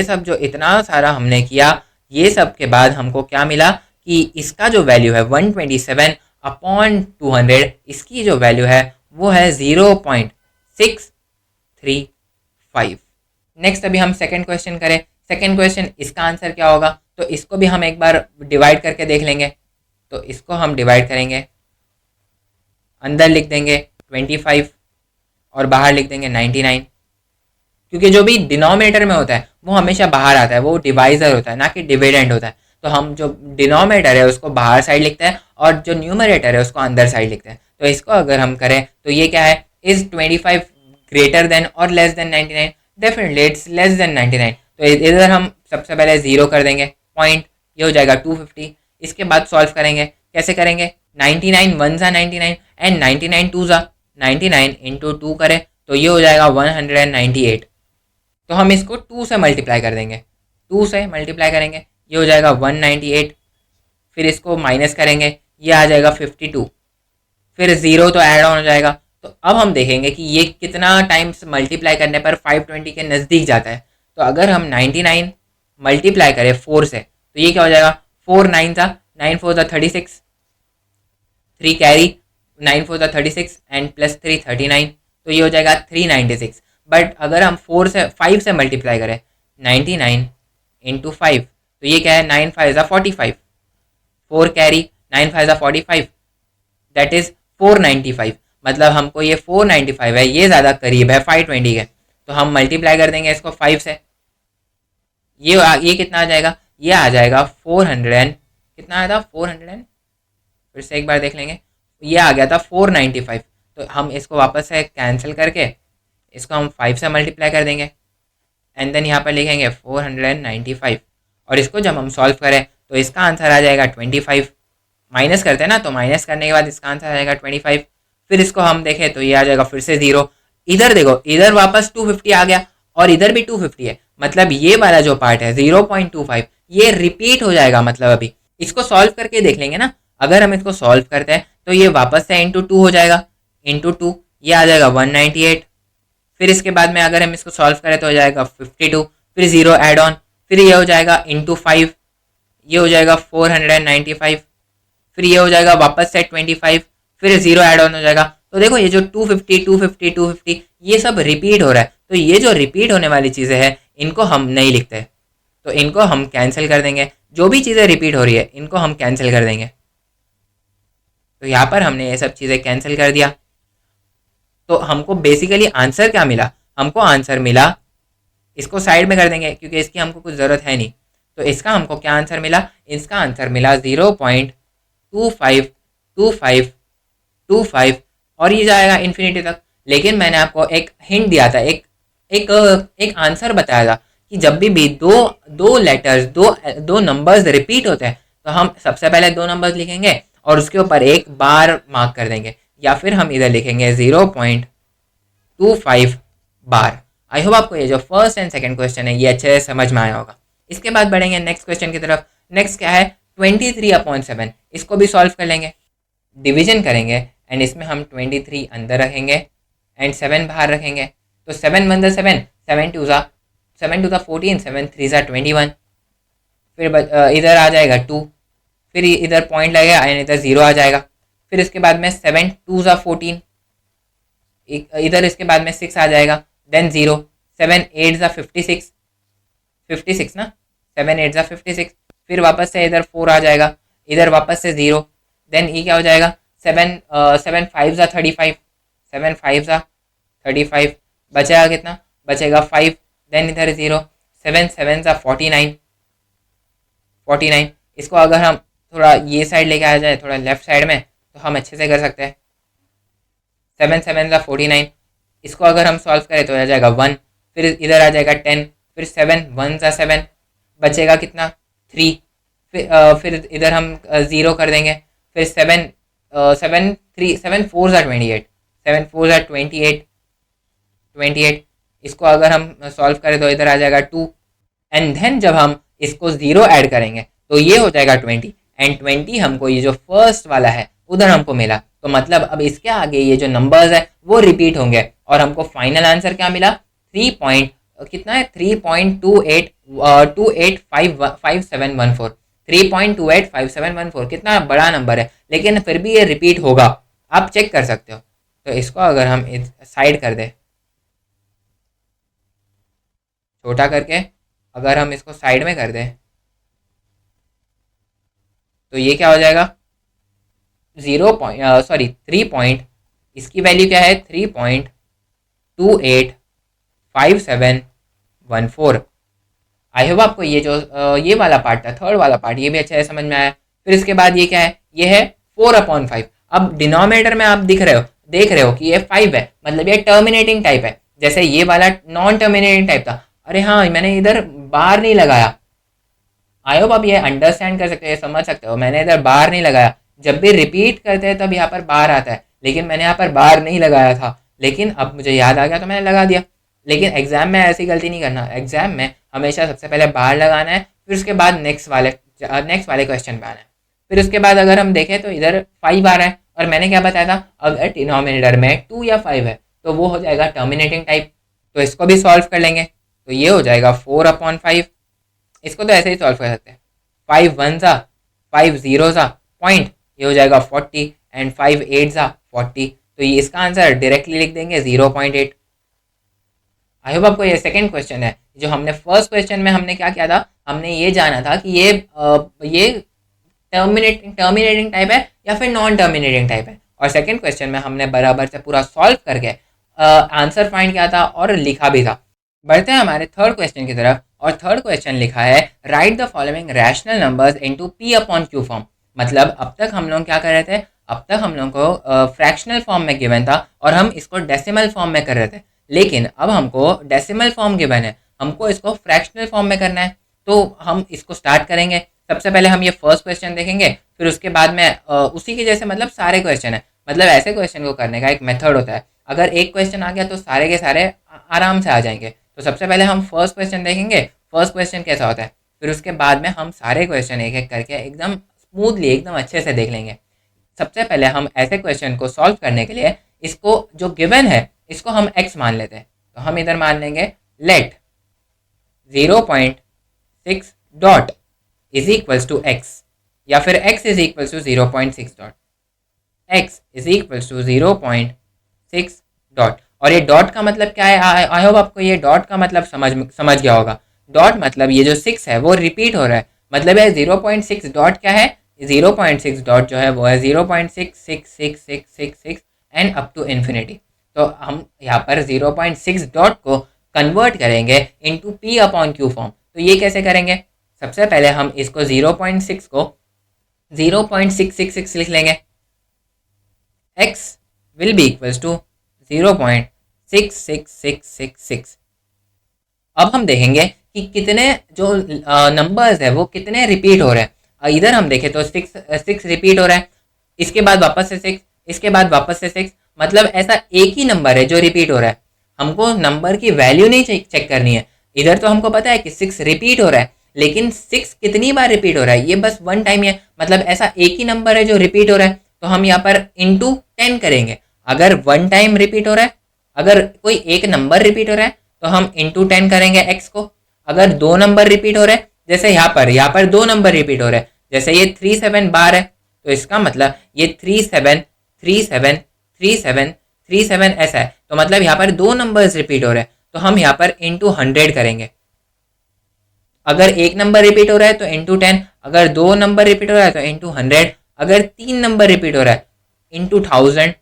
सब जो इतना सारा हमने किया, ये सब के बाद हमको क्या मिला कि इसका जो वैल्यू है 127/200, इसकी जो वैल्यू है वो है 0.635। नेक्स्ट अभी हम सेकंड क्वेश्चन करें। सेकंड क्वेश्चन इसका आंसर क्या होगा, तो इसको भी हम एक बार डिवाइड करके देख लेंगे। तो इसको हम डिवाइड करेंगे, अंदर लिख देंगे 25 और बाहर लिख देंगे 99, क्योंकि जो भी डिनोमिनेटर में होता है वो हमेशा बाहर आता है, वो डिवाइजर होता है ना कि डिविडेंड होता है। तो हम जो डिनोमिनेटर है उसको बाहर साइड लिखते हैं और जो न्यूमरेटर है उसको अंदर साइड लिखते हैं। तो इसको अगर हम करें तो ये क्या है, इज 25 ग्रेटर देन और less then 99? Definitely it's less than 99। तो इधर हम सबसे पहले 0 कर देंगे, पॉइंट, ये हो जाएगा 250। इसके बाद सॉल्व करेंगे, कैसे करेंगे, 99 1 ज़ा 99 एंड 99 2 ज़ा 99 इंटू 2 करें तो ये हो जाएगा 198। तो हम इसको 2 से मल्टीप्लाई कर देंगे, 2 से मल्टीप्लाई करेंगे, ये हो जाएगा 198। फिर इसको माइनस करेंगे, ये आ जाएगा 52। फिर 0 तो ऐड ऑन हो जाएगा। तो अब हम देखेंगे कि ये कितना टाइम्स मल्टीप्लाई करने पर 520 के नज़दीक जाता है। तो अगर हम 99 मल्टीप्लाई करें 4 से तो ये क्या हो जाएगा, 4 9 था, 9 4 ज़ा 36, 3 कैरी, 9 4 ज़ा 36 एंड प्लस 3 39। तो ये हो जाएगा 396। बट अगर हम 5 से मल्टीप्लाई करें 99 इंटू 5 तो ये क्या है, 9 5 ज़ा 45, 4 कैरी, 9 5 ज़ा 45, दैट इज़ 495। मतलब हमको ये 495 है, ये ज़्यादा करीब है 520 के, तो हम मल्टीप्लाई कर देंगे इसको 5 से। ये कितना आ जाएगा, ये आ जाएगा 400 कितना आया था 400, फिर से एक बार देख लेंगे, ये आ गया था 495। तो हम इसको वापस से कैंसिल करके इसको हम 5 से मल्टीप्लाई कर देंगे एंड देन यहाँ पर लिखेंगे 495। और इसको जब हम सॉल्व करें तो इसका आंसर आ जाएगा 25। माइनस करते हैं ना, तो माइनस करने के बाद इसका आंसर आ जाएगा 25। फिर इसको हम देखें तो ये आ जाएगा फिर से 0। इधर देखो, इधर वापस 250 आ गया और इधर भी 250 है, मतलब ये वाला जो पार्ट है 0.25 ये रिपीट हो जाएगा। मतलब अभी इसको सॉल्व करके देख लेंगे ना, अगर हम इसको सॉल्व करते हैं तो ये वापस से इंटू 2 हो जाएगा, इंटू 2 ये आ जाएगा 198। फिर इसके बाद में अगर हम इसको सॉल्व करें तो हो जाएगा 52, फिर 0 ऐड ऑन, फिर ये हो जाएगा इंटू 5, ये हो जाएगा 495, फिर ये हो जाएगा वापस से 25, फिर 0 ऐड ऑन हो जाएगा। तो देखो ये जो 250 250 250 ये सब रिपीट हो रहा है, तो ये जो रिपीट होने वाली चीज़ें हैं इनको हम नहीं लिखते, तो इनको हम कैंसिल कर देंगे। जो भी चीज़ें रिपीट हो रही है इनको हम कैंसिल कर देंगे। तो यहाँ पर हमने ये सब चीज़ें कैंसिल कर दिया। तो हमको बेसिकली आंसर क्या मिला, हमको आंसर मिला, इसको साइड में कर देंगे क्योंकि इसकी हमको कुछ ज़रूरत है नहीं। तो इसका हमको क्या आंसर मिला, इसका आंसर मिला 0.252525 और ये जाएगा इन्फिनिटी तक। लेकिन मैंने आपको एक हिंट दिया था, एक एक एक आंसर बताया था कि जब भी दो दो लेटर्स दो नंबर्स रिपीट होते हैं तो हम सबसे पहले 2 नंबर्स लिखेंगे और उसके ऊपर एक बार मार्क कर देंगे, या फिर हम इधर लिखेंगे 0.25 बार। आई होप आपको ये जो फर्स्ट एंड सेकंड क्वेश्चन है ये अच्छे से समझ में आया होगा। इसके बाद बढ़ेंगे नेक्स्ट क्वेश्चन की तरफ। नेक्स्ट क्या है 23/7, इसको भी सॉल्व कर लेंगे। डिवीजन करेंगे एंड इसमें हम 23 अंदर रखेंगे एंड 7 बाहर रखेंगे। तो 7 1 7, 7 2 14, 7 3 21, फिर इधर आ जाएगा 2, फिर इधर पॉइंट लगेगा एंड इधर 0 आ जाएगा। फिर इसके बाद में 7 2 14, इधर इसके बाद में 6 आ जाएगा, देन 0, 7 8 56, 56 ना, 7 8 56, फिर वापस से इधर 4 आ जाएगा, इधर वापस से 0, देन ये क्या हो जाएगा 7 7 5 35, 7 5 35, बचेगा कितना, बचेगा 5, देन इधर 0, 7 7 49, 49। इसको अगर हम थोड़ा ये साइड लेके आ जाए, थोड़ा लेफ्ट साइड में, तो हम अच्छे से कर सकते हैं। 7 7 49, इसको अगर हम सॉल्व करें तो आ जाएगा 1, फिर इधर आ जाएगा 10, फिर 7 1 7, बचेगा कितना 3, फिर इधर हम 0 कर देंगे, फिर 7 7 3 7 4 28, 7 4 28, 28। इसको अगर हम सॉल्व करें तो इधर आ जाएगा 2, एंड देन जब हम इसको 0 ऐड करेंगे तो ये हो जाएगा 20, एंड 20 हमको ये जो फर्स्ट वाला है उधर हमको मिला। तो मतलब अब इसके आगे ये जो नंबर्स है वो रिपीट होंगे और हमको फाइनल आंसर क्या मिला, 3 कितना है 3.285714, 3.285714 कितना बड़ा नंबर है, लेकिन फिर भी ये रिपीट होगा, आप चेक कर सकते हो। तो इसको अगर हम साइड कर दे, छोटा करके अगर हम इसको साइड में कर दें तो ये क्या हो जाएगा 3 पॉइंट, इसकी वैल्यू क्या है 3.285714। आई होप आपको ये जो ये वाला पार्ट था, थर्ड वाला पार्ट, ये भी अच्छे से समझ में आया। फिर इसके बाद ये क्या है, ये है 4/5। अब डिनोमिनेटर में आप देख रहे हो कि ये 5 है, मतलब ये टर्मिनेटिंग टाइप है, जैसे ये वाला नॉन टर्मिनेटिंग टाइप था। अरे हाँ, मैंने इधर बार नहीं लगाया। आई होप आप ये अंडरस्टैंड कर सकते हो, ये समझ सकते हो, मैंने इधर बार नहीं लगाया। जब भी रिपीट करते हैं तब यहाँ पर बार आता है, लेकिन मैंने यहाँ पर बार नहीं लगाया था, लेकिन अब मुझे याद आ गया तो मैंने लगा दिया। लेकिन एग्जाम में ऐसी गलती नहीं करना, एग्जाम में हमेशा सबसे पहले बार लगाना है, फिर उसके बाद नेक्स्ट वाले क्वेश्चन पे आना है। फिर उसके बाद अगर हम देखें तो इधर 5 आ रहा है, और मैंने क्या बताया था, अगर डिनोमिनेटर में 2 या 5 है तो वो हो जाएगा टर्मिनेटिंग टाइप। तो इसको भी सॉल्व कर लेंगे, तो ये हो जाएगा 4/5। इसको तो ऐसे ही सॉल्व कर सकते हैं, 5 1 5 0 पॉइंट, ये हो जाएगा 40, एंड 5 8 40। तो ये इसका आंसर डायरेक्टली लिख देंगे 0.8। आई होप आपको ये सेकंड क्वेश्चन है। जो हमने फर्स्ट क्वेश्चन में हमने क्या किया था, हमने ये जाना था कि ये टर्मिनेटिंग टाइप है या फिर नॉन टर्मिनेटिंग टाइप है, और सेकंड क्वेश्चन में हमने बराबर से पूरा सॉल्व करके आंसर फाइंड किया था और लिखा भी था। बढ़ते हैं हमारे थर्ड क्वेश्चन की तरफ, और थर्ड क्वेश्चन लिखा है right the following rational numbers into p upon q form. मतलब अब तक हम लोग क्या कर रहे थे, अब तक हम लोग को फ्रैक्शनल फॉर्म में गिवन था और हम इसको डेसिमल फॉर्म में कर रहे थे, लेकिन अब हमको डेसिमल फॉर्म गिवन है, हमको इसको फ्रैक्शनल फॉर्म में करना है। तो हम इसको स्टार्ट करेंगे। सबसे पहले हम ये फर्स्ट क्वेश्चन देखेंगे, फिर उसके बाद में उसी के जैसे मतलब सारे क्वेश्चन है, मतलब ऐसे क्वेश्चन को करने का एक मेथड होता है। अगर एक क्वेश्चन आ गया तो सारे के सारे आराम से आ जाएंगे। तो सबसे पहले हम फर्स्ट क्वेश्चन देखेंगे, फर्स्ट क्वेश्चन कैसा होता है, फिर उसके बाद में हम सारे क्वेश्चन एक एक करके एकदम स्मूथली एकदम अच्छे से देख लेंगे। सबसे पहले हम ऐसे क्वेश्चन को सॉल्व करने के लिए इसको जो गिवन है इसको हम x मान लेते हैं। तो हम इधर मान लेंगे let 0.6 dot is equals to x, या फिर x is equals to 0.6 dot, x is equals to 0.6 dot. और ये डॉट का मतलब क्या है, आई होप आपको ये डॉट का मतलब समझ गया होगा। डॉट मतलब ये जो 6 है वो रिपीट हो रहा है, मतलब है 0.6 डॉट क्या है, 0.6 डॉट जो है वो है 0.66666 एंड अप टू इन्फिनिटी। तो हम यहाँ पर 0.6 डॉट को कन्वर्ट करेंगे into p upon q form. तो ये कैसे करेंगे, सबसे पहले हम इसको 0.6 को 0.666 लिख लेंगे, x will be equals to 0.66666। अब हम देखेंगे कि कितने जो नंबर्स है वो कितने रिपीट हो रहे हैं। इधर हम देखें तो 6 रिपीट हो रहा है, इसके बाद वापस से 6, इसके बाद वापस से 6, मतलब ऐसा एक ही नंबर है जो रिपीट हो रहा है। हमको नंबर की वैल्यू नहीं चेक करनी है। इधर तो हमको पता है कि 6 रिपीट हो रहा है, लेकिन 6 कितनी बार रिपीट हो रहा है ये बस वन टाइम है, मतलब ऐसा एक ही नंबर है जो रिपीट हो रहा है। तो हम यहाँ पर इंटू 10 करेंगे। अगर वन टाइम रिपीट हो रहा है, अगर कोई एक नंबर रिपीट हो रहा है तो हम इंटू 10 करेंगे x को। अगर दो नंबर रिपीट हो रहे हैं, जैसे यहाँ पर दो नंबर रिपीट हो रहे हैं, जैसे ये 37 बार है, तो इसका मतलब ये 37 ऐसा है, तो मतलब यहाँ पर दो नंबर्स रिपीट हो रहे हैं, तो हम यहाँ पर इंटू 100 करेंगे। अगर एक नंबर रिपीट हो रहा है तो इंटू 10, अगर दो नंबर रिपीट हो रहा है तो इंटू 100, अगर तीन नंबर रिपीट हो रहा है इंटू 1000,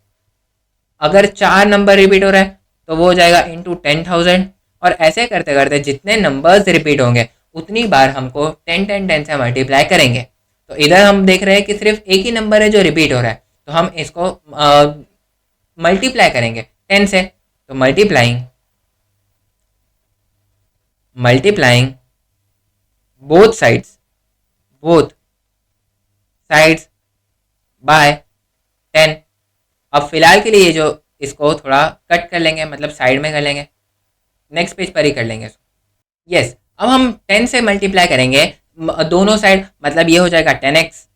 अगर चार नंबर रिपीट हो रहा है तो वो हो जाएगा इंटू 10,000। और ऐसे करते करते जितने नंबर्स रिपीट होंगे उतनी बार हमको 10 से मल्टीप्लाई करेंगे। तो इधर हम देख रहे हैं कि सिर्फ एक ही नंबर है जो रिपीट हो रहा है, तो हम इसको मल्टीप्लाई करेंगे 10 से। तो मल्टीप्लाइंग बोथ साइड्स बाय 10। अब फिलहाल के लिए जो इसको थोड़ा कट कर लेंगे, मतलब साइड में कर लेंगे, नेक्स्ट पेज पर ही कर लेंगे इसको। यस, अब हम 10 से मल्टीप्लाई करेंगे दोनों साइड, मतलब ये हो जाएगा 10x,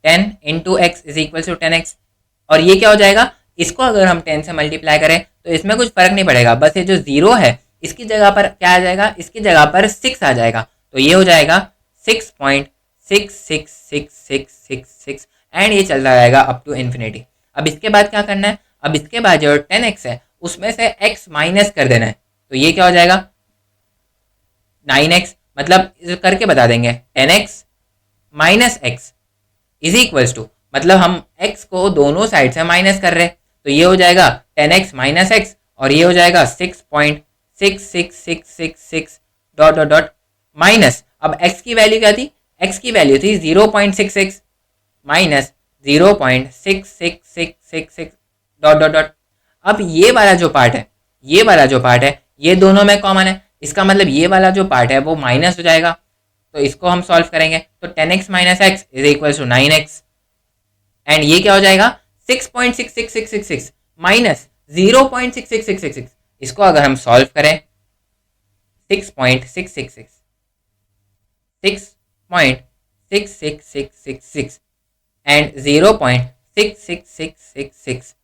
10 into x is equal to 10x। और ये क्या हो जाएगा, इसको अगर हम 10 से मल्टीप्लाई करें तो इसमें कुछ फर्क नहीं पड़ेगा, बस ये जो जीरो है इसकी जगह पर क्या आ जाएगा, इसकी जगह पर 6 आ जाएगा। तो ये हो जाएगा 6.66666 एंड ये चलता रहेगा अप टू इन्फिनिटी। अब इसके बाद क्या करना है, अब इसके बाद जो 10x है उसमें से x माइनस कर देना है। तो ये क्या हो जाएगा 9x, मतलब करके बता देंगे 10x minus x is equals to, मतलब हम x को दोनों साइड से माइनस कर रहे हैं, तो ये हो जाएगा 10x माइनस x, और ये हो जाएगा 6.66666 डॉट डॉट डॉट माइनस। अब x की वैल्यू क्या थी, x की वैल्यू थी 0.66 माइनस 0.66666 डॉट डॉट डॉट। अब ये वाला जो पार्ट है ये दोनों में कॉमन है, इसका मतलब ये वाला जो पार्ट है वो माइनस हो जाएगा। तो इसको हम सॉल्व करेंगे, तो 10x minus x is equal to 9x, and ये क्या हो जाएगा 6.66666 माइनस 0.66666। इसको अगर हम सॉल्व करें 6.66666 एंड 0.66666,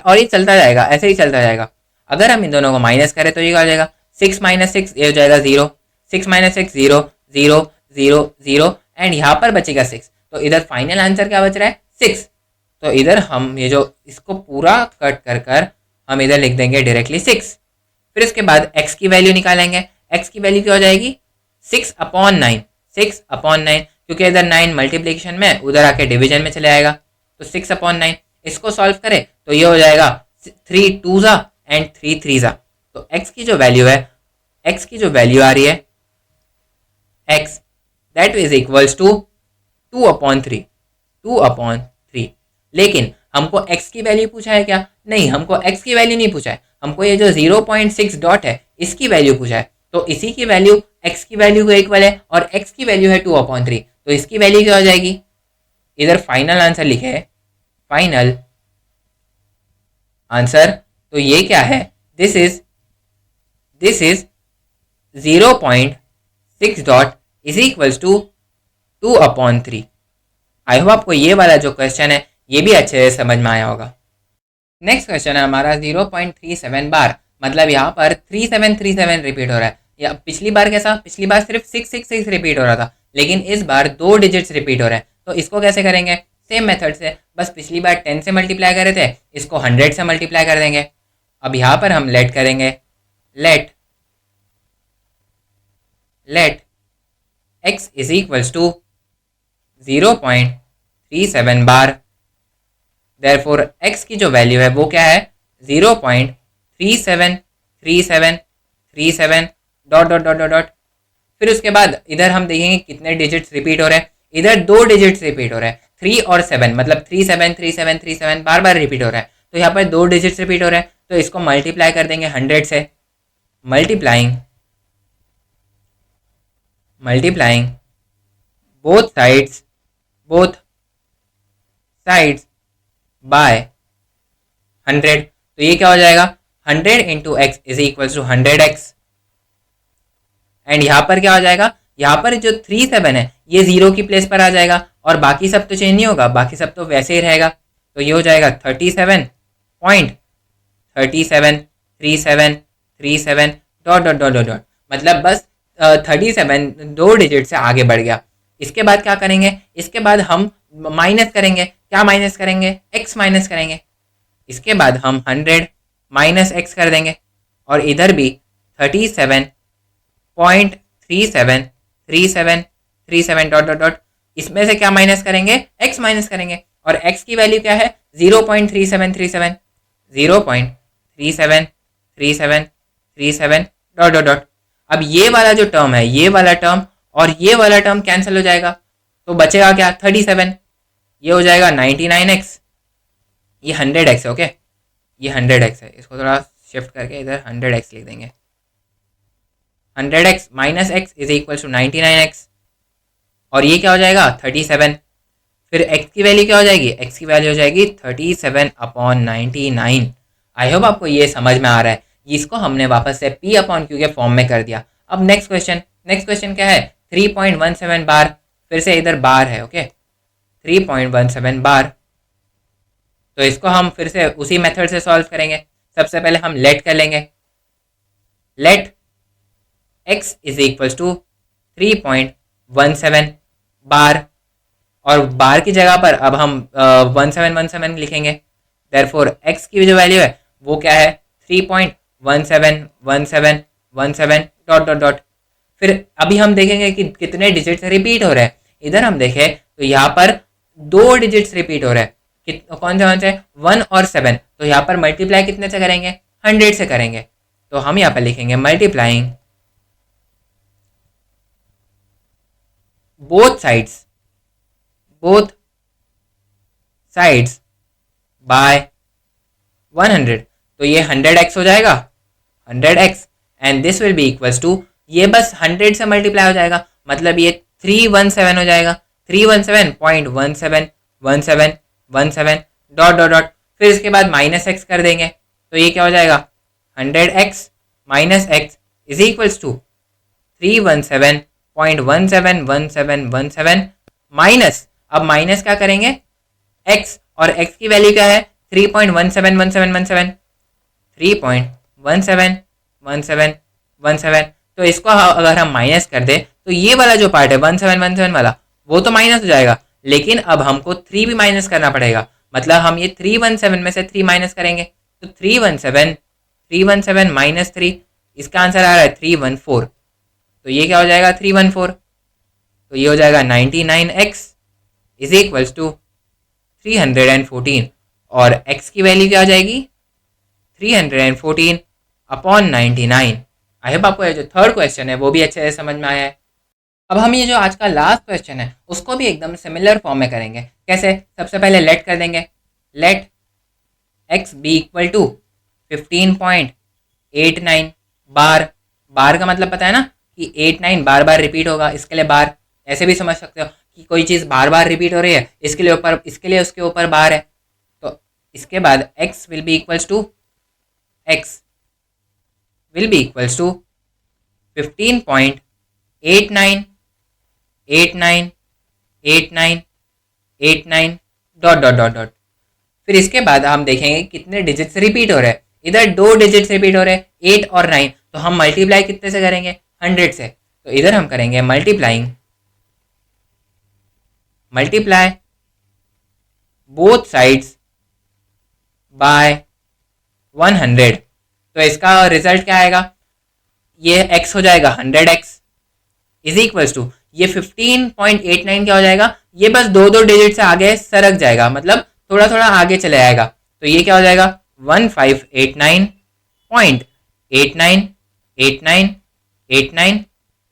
और ये चलता जाएगा, ऐसे ही चलता जाएगा। अगर हम इन दोनों को माइनस करें तो ये क्या हो जाएगा 6 माइनस 6, ये हो जाएगा 0, 6 माइनस 6 0 0 0 0, एंड यहाँ पर बचेगा 6। तो इधर फाइनल आंसर क्या बच रहा है 6। तो इधर हम ये जो इसको पूरा कट कर कर हम इधर लिख देंगे डायरेक्टली 6। फिर उसके बाद x की वैल्यू निकालेंगे, x की वैल्यू क्या हो जाएगी 6/9, क्योंकि इधर 9 मल्टीप्लिकेशन में उधर आके डिवीजन में चले आएगा, तो 6/9 इसको सॉल्व करें तो ये हो जाएगा 3 2 ज़ा एंड 3 3 ज़ा। तो x की जो वैल्यू है, x की जो वैल्यू आ रही है x that is equals to 2/3, 2/3। लेकिन हमको x की वैल्यू पूछा है क्या? नहीं, हमको x की वैल्यू नहीं पूछा है, हमको ये जो 0.6 डॉट है इसकी वैल्यू पूछा है। तो इसी की वैल्यू x की वैल्यू को इक्वल है और x की वैल्यू है 2/3, तो इसकी वैल्यू क्या हो जाएगी? इधर फाइनल आंसर लिखे है, फाइनल आंसर, तो ये क्या है? This is 0.6 dot is equals to 2/3। I hope आपको ये वाला जो क्वेश्चन है ये भी अच्छे से समझ में आया होगा। नेक्स्ट क्वेश्चन है हमारा 0.37 बार, मतलब यहाँ पर 3737 रिपीट हो रहा है। या पिछली बार कैसा? पिछली बार सिर्फ 666 रिपीट हो रहा था, लेकिन इस बार 2 डिजिट्स रिपीट हो रहे हैं। तो इसको कैसे करेंगे? सेम मेथड से, बस पिछली बार 10 से मल्टीप्लाई कर रहे थे, इसको 100 से मल्टीप्लाई कर देंगे। अब यहाँ पर हम लेट करेंगे, let x is equals to 0.37 bar. Therefore x की जो वैल्यू है वो क्या है? 0.373737 dot dot dot dot dot. फिर उसके बाद इधर हम देखेंगे कितने डिजिट्स रिपीट हो रहे हैं। इधर 2 डिजिट्स रिपीट हो रहे हैं, 3 और 7, मतलब 373737 बार बार रिपीट हो रहा है। तो यहाँ पर 2 डिजिट्स रिपीट हो रहे हैं, तो इसको मल्टीप्लाई कर देंगे 100 से। Multiplying both sides by 100। तो ये क्या हो जाएगा? 100 into x is equal to 100x। And यहाँ पर क्या हो जाएगा? यहाँ पर जो 37 है ये 0 की प्लेस पर आ जाएगा और बाकी सब तो चेंज नहीं होगा, बाकी सब तो वैसे ही रहेगा। तो ये हो जाएगा 37.373737 डॉट डॉट डॉट डॉट। मतलब बस 37 2 डिजिट से आगे बढ़ गया। इसके बाद क्या करेंगे? इसके बाद हम माइनस करेंगे। क्या माइनस करेंगे? x माइनस करेंगे। इसके बाद हम 100 माइनस x कर देंगे और इधर भी 37.373737 डॉट डॉट डॉट। इसमें से क्या माइनस करेंगे? x माइनस करेंगे और x की वैल्यू क्या है? 0.3737 0.373737 डॉट डॉट डॉट। अब ये वाला जो टर्म है, ये वाला टर्म और ये वाला टर्म कैंसिल हो जाएगा, तो बचेगा क्या? 37। ये हो जाएगा 99x, ये 100x है। ओके, ये 100x है, इसको थोड़ा शिफ्ट करके इधर 100x लिख देंगे। 100x minus x is equal to 99x और ये क्या हो जाएगा? 37। फिर x की वैल्यू क्या हो जाएगी? x की वैल्यू हो जाएगी 37/99। आई होप आपको ये समझ में आ रहा है। इसको हमने वापस से p/q के फॉर्म में कर दिया। अब नेक्स्ट क्वेश्चन क्या है? 3.17 बार, फिर से इधर बार है। ओके, 3.17 बार। तो इसको हम फिर से उसी मेथड से सॉल्व करेंगे। सबसे पहले हम लेट कर लेंगे, let x is equals to 3.17 bar और बार की जगह पर अब हम 1717 लिखेंगे। देयरफॉर x की जो वैल्यू है वो क्या है? 3.171717 डॉट डॉट डॉट। फिर अभी हम देखेंगे कि कितने डिजिट्स रिपीट हो रहे हैं। इधर हम देखें तो यहाँ पर 2 डिजिट्स रिपीट हो रहे हैं। कौन से? 1 और 7। तो यहाँ पर मल्टीप्लाई कितने से करेंगे? 100 से करेंगे। तो हम यहाँ पर लिखेंगे मल्टीप्लाइंग बोथ साइड्स बाय 100। तो ये 100x हो जाएगा, 100x and this will be equals to, ये बस 100 से मल्टीप्लाई हो जाएगा, मतलब ये 317 हो जाएगा। 317.171717 डॉट डॉट डॉट। फिर इसके बाद माइनस x कर देंगे, तो ये क्या हो जाएगा? 100x minus x is equals to 317.171717 minus, अब माइनस क्या करेंगे? x, और x की वैल्यू क्या है? 3.171717 3.171717। तो इसको अगर हम माइनस कर दे तो ये वाला जो पार्ट है 1717 वाला वो तो माइनस हो जाएगा, लेकिन अब हमको 3 भी माइनस करना पड़ेगा। मतलब हम ये 317 में से 3 माइनस करेंगे तो 317 माइनस 3, इसका आंसर आ रहा है 314। तो ये क्या हो जाएगा? 314। तो ये हो जाएगा 99x इज इक्वल्स टू 314। और x की वैल्यू क्या हो जाएगी 314 अपॉन 99। आई होप आपको ये जो थर्ड क्वेश्चन है वो भी अच्छे से समझ में आया है। अब हम ये जो आज का लास्ट क्वेश्चन है उसको भी एकदम सिमिलर फॉर्म में करेंगे। कैसे? सबसे पहले लेट कर देंगे, let x be equal to 15.89 bar. Bar का मतलब पता है ना कि 89 बार बार रिपीट होगा, इसके लिए बार। ऐसे भी समझ सकते हो कि कोई चीज़ बार बार रिपीट हो रही है, इसके लिए उसके ऊपर बार है। तो इसके बाद x will be equals to x will be equals to 15.89 89 89 89 dot dot dot dot. फिर इसके बाद हम देखेंगे कितने डिजिट्स रिपीट हो रहे हैं। इधर 2 डिजिट्स रिपीट हो रहे हैं 8 और 9, तो हम मल्टीप्लाई कितने से करेंगे 100 से। तो इधर हम करेंगे मल्टीप्लाई बोथ साइड्स बाय 100। तो इसका रिजल्ट क्या आएगा, ये x हो जाएगा 100x इज इक्वल्स टू ये 15.89 क्या हो जाएगा, ये बस 2 डिजिट से आगे सरक जाएगा, मतलब थोड़ा थोड़ा आगे चले जाएगा। तो ये क्या हो जाएगा 1589.898989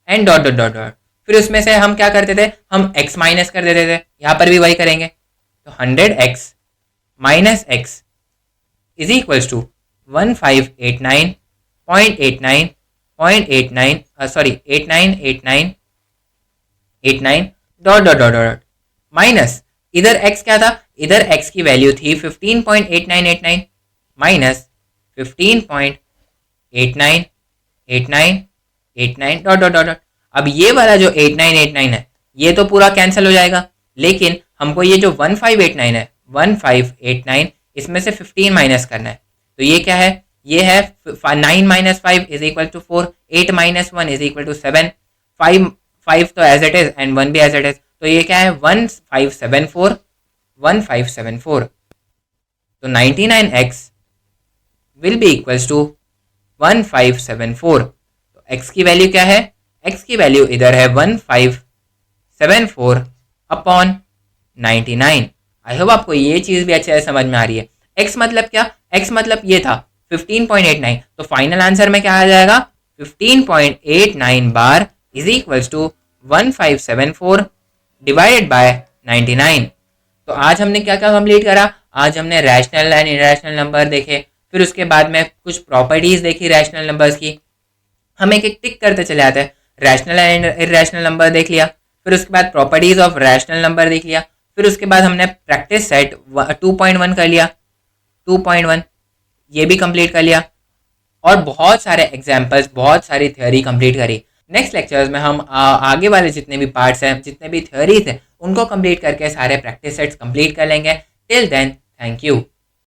and dot dot dot dot. फिर उसमें से हम क्या करते थे, हम x माइनस कर देते थे। यहाँ पर भी वही करेंगे। तो 100x minus x is equals to 1589.89 dot dot dot dot minus इधर x क्या था, इधर x की वैल्यू थी 15.8989 माइनस 15.898989 डॉट डॉट डॉट। अब ये वाला जो 8989 है ये तो पूरा कैंसिल हो जाएगा, लेकिन हमको ये जो 1589 है 1589 इसमें से 15 माइनस करना है। तो ये क्या है, ये है 9 minus 5 is equal to 4, 8 minus 1 is equal to 7, 5 तो एज इट इज एंड 1 भी एज इट इज। तो ये क्या है 1574। तो 99x will be equals to 1574। तो x की वैल्यू क्या है, x की वैल्यू इधर है 1574 अपॉन 99। आई होप आपको ये चीज़ भी अच्छे से समझ में आ रही है। x मतलब क्या, x मतलब ये था 15.89, तो फाइनल आंसर में क्या आ जाएगा 15.89 bar is equals to 1574 divided by 99। तो आज हमने क्या क्या कंप्लीट करा, आज हमने रैशनल एंड इरेशनल नंबर देखे, फिर उसके बाद में कुछ प्रॉपर्टीज देखी रैशनल नंबर्स की। हम एक एक टिक करते चले आते हैं। रैशनल एंड इरेशनल नंबर देख लिया, फिर उसके बाद प्रॉपर्टीज ऑफ रैशनल नंबर देख लिया, फिर उसके बाद हमने प्रैक्टिस सेट 2.1 कर लिया, 2.1 ये भी कंप्लीट कर लिया, और बहुत सारे एग्जाम्पल्स, बहुत सारी थ्योरी कंप्लीट करी। नेक्स्ट लेक्चर्स में हम आगे वाले जितने भी पार्ट्स हैं, जितने भी थ्योरीज हैं, उनको कंप्लीट करके सारे प्रैक्टिस सेट्स कंप्लीट कर लेंगे। Till then thank you.